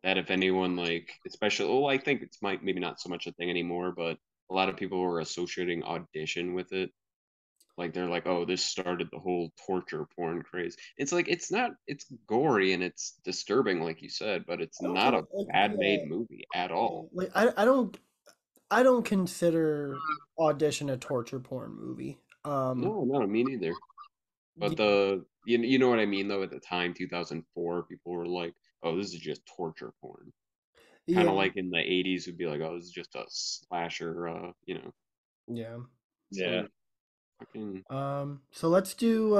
Speaker 3: that if anyone like, especially, well, I think it's might maybe not so much a thing anymore, but a lot of people were associating Audition with it. Like they're like, oh, this started the whole torture porn craze. It's like it's not. It's gory and it's disturbing, like you said, but it's
Speaker 2: I don't
Speaker 3: not
Speaker 2: think
Speaker 3: a
Speaker 2: like,
Speaker 3: bad
Speaker 2: yeah,
Speaker 3: made movie at
Speaker 2: yeah.
Speaker 3: all.
Speaker 2: Like I don't consider Audition a torture porn movie.
Speaker 3: No, no, me neither. But
Speaker 2: Yeah,
Speaker 3: you know what I mean though. At the time, 2004, people were like, "Oh, this is just torture porn." Kind
Speaker 2: yeah,
Speaker 3: of like in the 80s, would be like, "Oh, this is just a slasher."
Speaker 2: yeah.
Speaker 1: Yeah.
Speaker 3: So fucking
Speaker 2: So let's do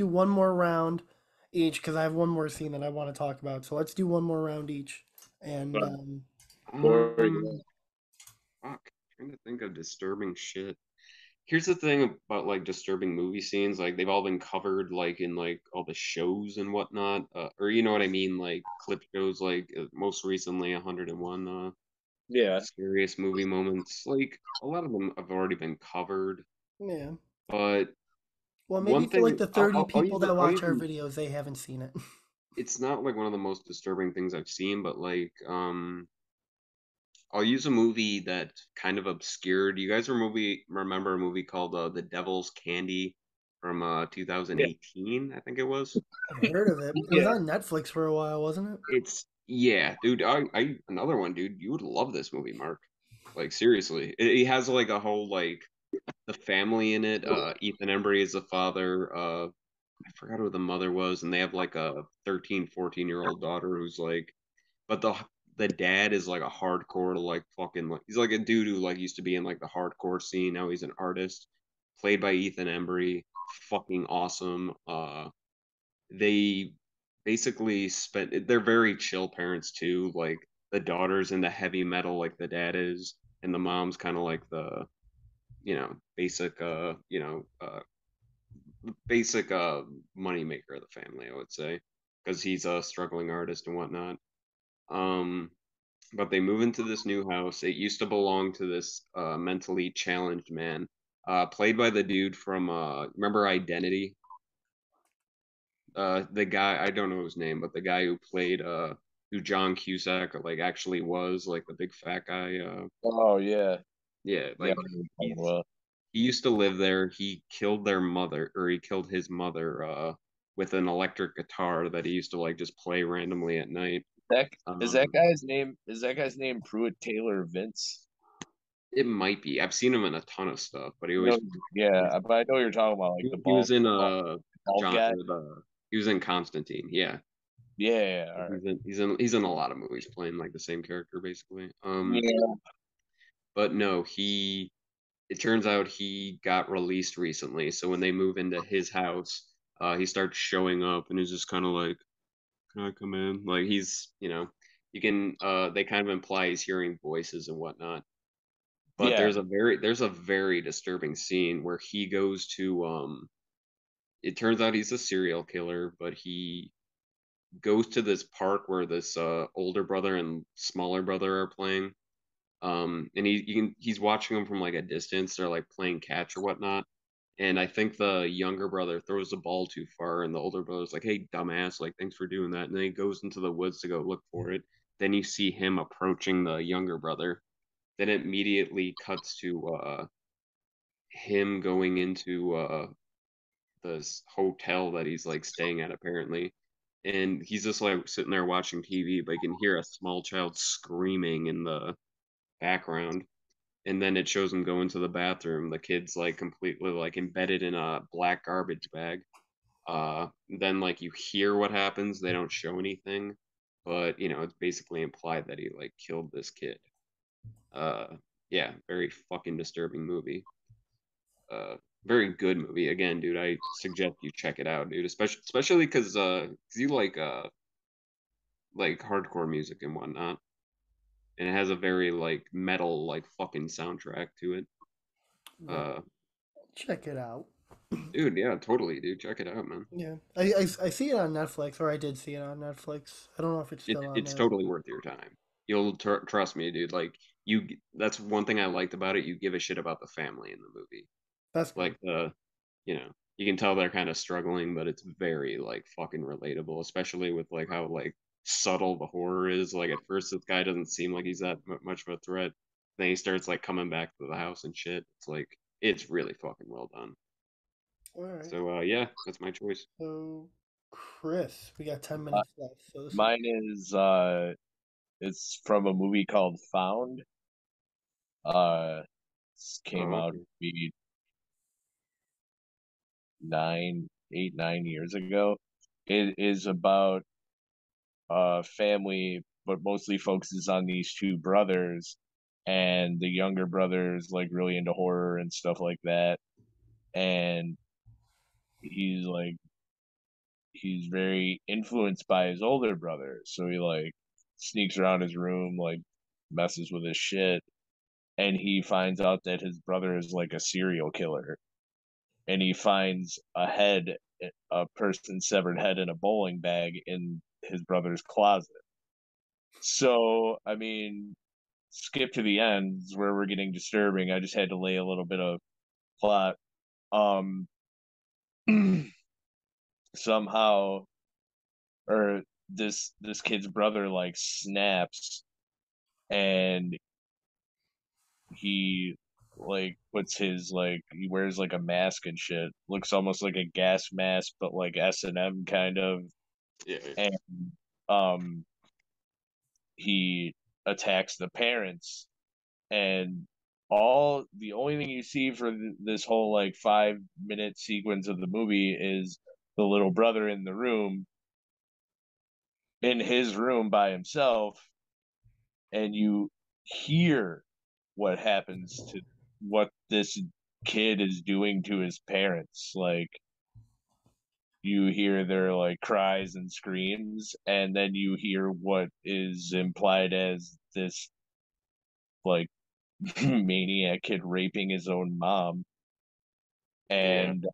Speaker 2: one more round each because I have one more scene that I want to talk about. So let's do one more round each, and
Speaker 1: But before
Speaker 3: um, fuck, trying to think of disturbing shit. Here's the thing about like disturbing movie scenes, like they've all been covered like in like all the shows and whatnot, or you know what I mean, like clip shows, like most recently 101
Speaker 1: yeah.
Speaker 3: scariest movie moments. Like a lot of them have already been covered,
Speaker 2: yeah.
Speaker 3: but
Speaker 2: Well, maybe
Speaker 3: one
Speaker 2: for like
Speaker 3: thing
Speaker 2: the 30 people that
Speaker 3: I'll
Speaker 2: watch our
Speaker 3: even
Speaker 2: videos, they haven't seen it.
Speaker 3: it's not like one of the most disturbing things I've seen, but like I'll use a movie that kind of obscured. You guys remember a movie called The Devil's Candy from
Speaker 1: Yeah.
Speaker 3: 2018, I think it was.
Speaker 2: I've heard of it. It was
Speaker 1: Yeah.
Speaker 2: on Netflix for a while, wasn't it?
Speaker 3: It's yeah, dude. I another one, dude. You would love this movie, Mark. Like seriously, it has like a whole like the family in it. Ethan Embry is the father. I forgot who the mother was, and they have like a 13, 14-year-old daughter who's like, but the dad is like a hardcore like fucking like he's like a dude who like used to be in like the hardcore scene. Now he's an artist, played by Ethan Embry. Fucking awesome. They basically spent. They're very chill parents too. Like the daughter's into heavy metal, like the dad is, and the mom's kind of like the basic basic money maker of the family, I would say, because he's a struggling artist and whatnot. Um, but they move into this new house. It used to belong to this mentally challenged man, played by the dude from remember Identity? The guy, I don't know his name, but the guy who played who John Cusack like actually was like the big fat guy.
Speaker 1: Oh yeah.
Speaker 3: Yeah,
Speaker 1: Yeah.
Speaker 3: like he used to live there. He killed their mother, or he killed his mother with an electric guitar that he used to like just play randomly at night.
Speaker 1: That is that
Speaker 3: Um,
Speaker 1: guy's name? Is that guy's name Pruitt Taylor Vince?
Speaker 3: it might be. I've seen him in a ton of stuff, but he
Speaker 1: You know,
Speaker 3: always
Speaker 1: yeah, but I know you're talking about like
Speaker 3: he was in
Speaker 1: bald
Speaker 3: John
Speaker 1: guy.
Speaker 3: he was in Constantine. Yeah,
Speaker 1: Yeah. All right.
Speaker 3: he's in a lot of movies playing like the same character basically.
Speaker 1: Yeah.
Speaker 3: But no, he it turns out he got released recently. So when they move into his house, he starts showing up and he's just kind of like, "Can I come in?" Like he's, you can they kind of imply he's hearing voices and whatnot. But
Speaker 1: Yeah.
Speaker 3: there's a very disturbing scene where he goes to it turns out he's a serial killer, but he goes to this park where this older brother and smaller brother are playing. And he's watching them from like a distance. They're like playing catch or whatnot. And I think the younger brother throws the ball too far, and the older brother's like, "Hey, dumbass! Like, thanks for doing that." And then he goes into the woods to go look for it. Then you see him approaching the younger brother. Then it immediately cuts to him going into this hotel that he's like staying at apparently, and he's just like sitting there watching TV, but you can hear a small child screaming in the background. And then it shows him go into the bathroom. The kid's like completely like embedded in a black garbage bag. Then like you hear what happens. They don't show anything, but you know it's basically implied that he like killed this kid. Uh, yeah, very fucking disturbing movie. Uh, Very good movie. Again, dude, I suggest you check it out, dude. Especially because you like hardcore music and whatnot, and it has a very like metal like fucking soundtrack to it. Uh,
Speaker 2: Check it out.
Speaker 3: Dude, yeah, totally, dude. Check it out, man.
Speaker 2: Yeah, I see it on Netflix, or I did see it on Netflix. I don't know if it's still on
Speaker 3: It's
Speaker 2: there.
Speaker 3: totally worth your time. You'll trust me, dude. Like you, that's one thing I liked about it. You give a shit about the family in the movie.
Speaker 2: That's good.
Speaker 3: Like you know, you can tell they're kind of struggling, but it's very like fucking relatable, especially with like how like subtle the horror is. Like at first, this guy doesn't seem like he's that much of a threat. Then he starts like coming back to the house and shit. It's like it's really fucking well done.
Speaker 2: All right.
Speaker 3: So yeah, that's my choice.
Speaker 2: So, Chris, we got 10
Speaker 1: Uh,
Speaker 2: minutes left. So this
Speaker 1: Mine is it's from a movie called Found. This came
Speaker 3: Oh,
Speaker 1: out
Speaker 3: okay.
Speaker 1: maybe 9 years ago. It is about a family, but mostly focuses on these two brothers, and the younger brother is like really into horror and stuff like that, and he's like he's very influenced by his older brother, so he like sneaks around his room, like messes with his shit, and he finds out that his brother is like a serial killer, and he finds a person's severed head in a bowling bag in his brother's closet. So, I mean, skip to the end where we're getting disturbing. I just had to lay a little bit of plot. Um, Somehow, or this kid's brother like snaps, and he like puts his like he wears like a mask and shit. Looks almost like a gas mask, but like S&M kind of.
Speaker 3: Yeah,
Speaker 1: And um, he attacks the parents, and all the only thing you see for this whole like 5 minute sequence of the movie is the little brother in his room by himself, and you hear what happens to what this kid is doing to his parents. Like, you hear their like cries and screams, and then you hear what is implied as this like maniac kid raping his own mom.
Speaker 3: yeah,
Speaker 1: And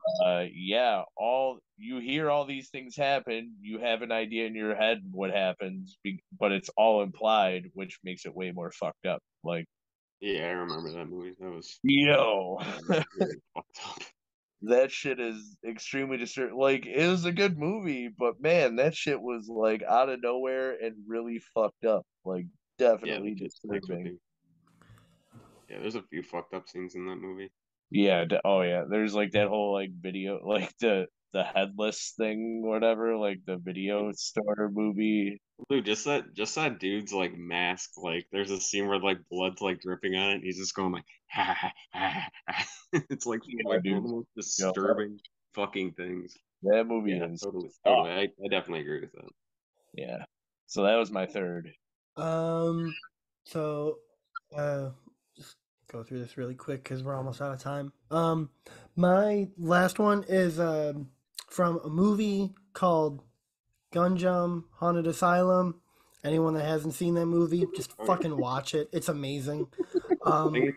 Speaker 1: yeah, all you hear all these things happen, you have an idea in your head what happens, but it's all implied, which makes it way more fucked up. Like,
Speaker 3: yeah. I remember that movie. That was
Speaker 1: yo,
Speaker 3: really fucked up.
Speaker 1: that shit is extremely disturbing. Like, it was a good movie, but man, that shit was like out of nowhere and really fucked up. Like,
Speaker 3: Yeah,
Speaker 1: definitely
Speaker 3: that just sticks with
Speaker 1: disturbing.
Speaker 3: you. Yeah, there's a few fucked up scenes in that movie.
Speaker 1: Yeah, oh yeah. There's like that whole like video, like the headless thing, whatever, like the video store movie.
Speaker 3: Dude, just that dude's like mask. Like, there's a scene where like blood's like dripping on it, and he's just going like, ha, ha, ha, ha. It's
Speaker 1: Yeah,
Speaker 3: like one of
Speaker 1: dude.
Speaker 3: the most
Speaker 1: Yo,
Speaker 3: disturbing fucking things.
Speaker 1: that movie
Speaker 3: Yeah,
Speaker 1: is
Speaker 3: totally,
Speaker 1: tough.
Speaker 3: totally. I definitely agree with that.
Speaker 1: Yeah. So that was my third.
Speaker 2: Um, so, just go through this really quick because we're almost out of time. My last one is from a movie called Gunjam Haunted Asylum. Anyone that hasn't seen that movie, just
Speaker 3: Oh yeah,
Speaker 2: fucking watch it. It's amazing.
Speaker 3: I think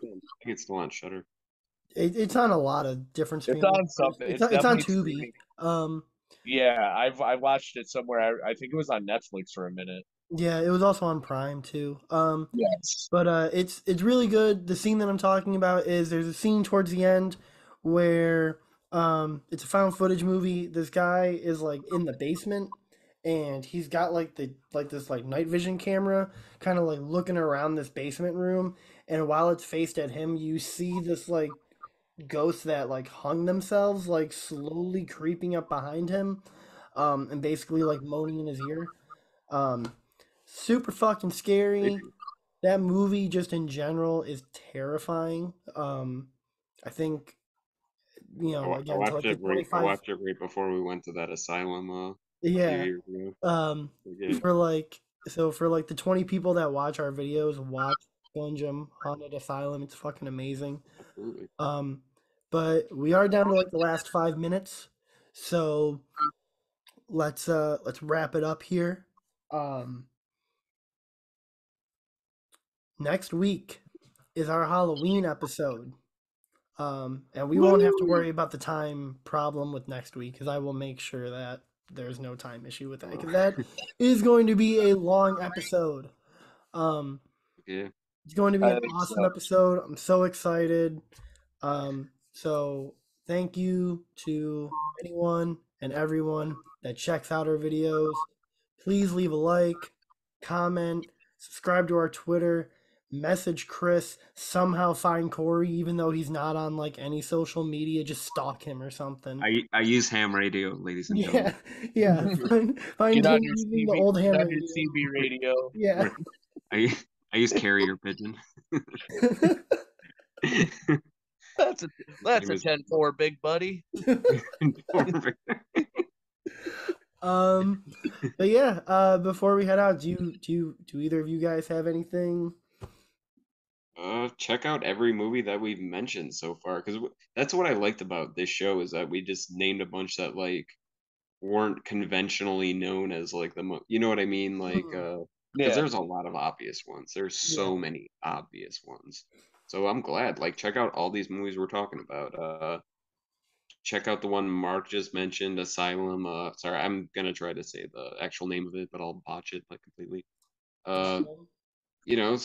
Speaker 3: it's still on Shutter.
Speaker 2: It's on a lot of different
Speaker 1: It's
Speaker 2: streaming
Speaker 1: on
Speaker 2: services.
Speaker 1: something.
Speaker 2: It's
Speaker 1: It's
Speaker 2: on, it's on
Speaker 1: definitely
Speaker 2: Tubi.
Speaker 1: streaming. Yeah, I watched it somewhere. I think it was on Netflix for a minute.
Speaker 2: Yeah, it was also on Prime too.
Speaker 1: Yes.
Speaker 2: But it's really good. The scene that I'm talking about is there's a scene towards the end where it's a found footage movie. This guy is like in the basement and he's got like this like night vision camera kind of like looking around this basement room, and while it's faced at him you see this like ghosts that like hung themselves like slowly creeping up behind him, and basically like moaning in his ear. um Super fucking scary. That movie just in general is terrifying. I think,
Speaker 3: I
Speaker 2: again, to
Speaker 3: watched
Speaker 2: like the
Speaker 3: it I
Speaker 2: 25.
Speaker 3: watched it right before we went to that asylum a few
Speaker 2: Yeah.
Speaker 3: years ago.
Speaker 2: um
Speaker 3: Yeah,
Speaker 2: for like for like the 20 people that watch our videos, watch Gunjam Haunted Asylum. It's fucking amazing.
Speaker 3: absolutely.
Speaker 2: um but we are down to like the last 5 minutes, so let's wrap it up here. um Next week is our Halloween episode. And we won't have to
Speaker 1: Woo!
Speaker 2: worry about the time problem with next week, because I will make sure that there's no time issue with that,
Speaker 3: Oh,
Speaker 2: because that is going to be a long episode. Um,
Speaker 3: yeah.
Speaker 2: it's going to be
Speaker 1: I
Speaker 2: an
Speaker 1: think
Speaker 2: awesome
Speaker 1: so.
Speaker 2: episode. I'm so excited. So thank you to anyone and everyone that checks out our videos. Please leave a like, comment, subscribe to our Twitter, message Chris, somehow find Corey, even though he's not on like any social media, just stalk him or something.
Speaker 3: I use ham radio, ladies and
Speaker 2: Yeah,
Speaker 3: gentlemen.
Speaker 2: yeah. Find
Speaker 1: Get on
Speaker 2: him
Speaker 1: your
Speaker 2: using the
Speaker 1: CB.
Speaker 2: old
Speaker 1: Get
Speaker 2: ham
Speaker 1: on your
Speaker 2: radio.
Speaker 1: CB radio.
Speaker 2: Yeah.
Speaker 3: I I use carrier pigeon.
Speaker 1: That's a
Speaker 3: Name is
Speaker 1: 10-4, big buddy.
Speaker 2: um but yeah, before we head out, do either of you guys have anything?
Speaker 3: check out every movie that we've mentioned so far, because that's what I liked about this show, is that we just named a bunch that like weren't conventionally known as like you know what I mean, like
Speaker 2: Mhm.
Speaker 3: because
Speaker 1: Yeah.
Speaker 3: there's a lot of obvious ones. There's
Speaker 2: Yeah.
Speaker 3: so many obvious ones. So I'm glad. Like, check out all these movies we're talking about. Check out the one Mark just mentioned, Asylum. Sorry, I'm gonna try to say the actual name of it, but I'll botch it like completely. Uh, you know,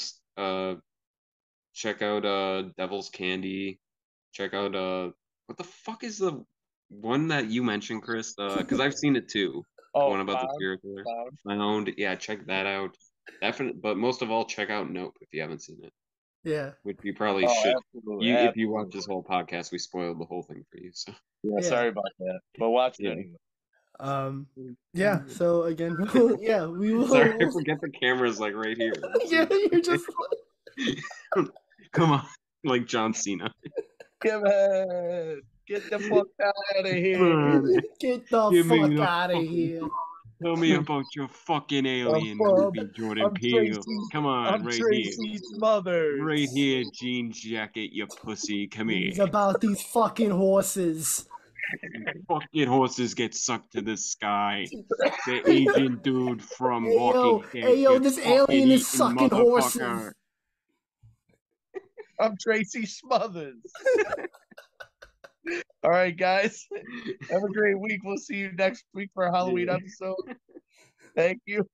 Speaker 3: check out Devil's Candy. Check out what the fuck is the one that you mentioned, Chris? Because I've seen it too. The
Speaker 1: Oh,
Speaker 3: one about the
Speaker 1: found.
Speaker 3: serial killer.
Speaker 1: Found.
Speaker 3: Found. Yeah, check that out. Definitely, but most of all, check out Nope if you haven't seen it,
Speaker 2: Yeah.
Speaker 3: which you probably
Speaker 1: Oh,
Speaker 3: should.
Speaker 1: absolutely.
Speaker 3: You if you watch
Speaker 1: Absolutely.
Speaker 3: this whole podcast, we spoiled the whole thing for you. So
Speaker 1: Yeah,
Speaker 2: Yeah.
Speaker 1: sorry about that. But watch it
Speaker 3: yeah.
Speaker 1: anyway.
Speaker 2: Yeah, so again, yeah, we will.
Speaker 3: Sorry, I forget the camera's like right here.
Speaker 2: Yeah, you're just
Speaker 3: Come on, like John Cena.
Speaker 1: Come on. Get the fuck out of here.
Speaker 3: Come on,
Speaker 2: get the
Speaker 3: give me
Speaker 2: fuck
Speaker 3: the
Speaker 2: out of
Speaker 3: fucking.
Speaker 2: here.
Speaker 3: Tell me about your fucking alien movie, Jordan
Speaker 1: I'm
Speaker 3: Peele.
Speaker 1: Tracy.
Speaker 3: Come on,
Speaker 1: I'm
Speaker 3: right here.
Speaker 1: Tracy Smothers.
Speaker 3: Right here, jean jacket, you pussy. Come
Speaker 2: It's
Speaker 3: here.
Speaker 2: about these fucking horses.
Speaker 3: Fucking horses get sucked to the sky. The Asian dude from Walking Dead.
Speaker 2: Hey yo,
Speaker 3: gets
Speaker 2: this
Speaker 3: fucking
Speaker 2: alien is
Speaker 3: eaten,
Speaker 2: sucking horses.
Speaker 3: motherfucker.
Speaker 1: I'm Tracy Smothers. All right, guys. Have a great week. We'll see you next week for a Halloween episode. Thank you.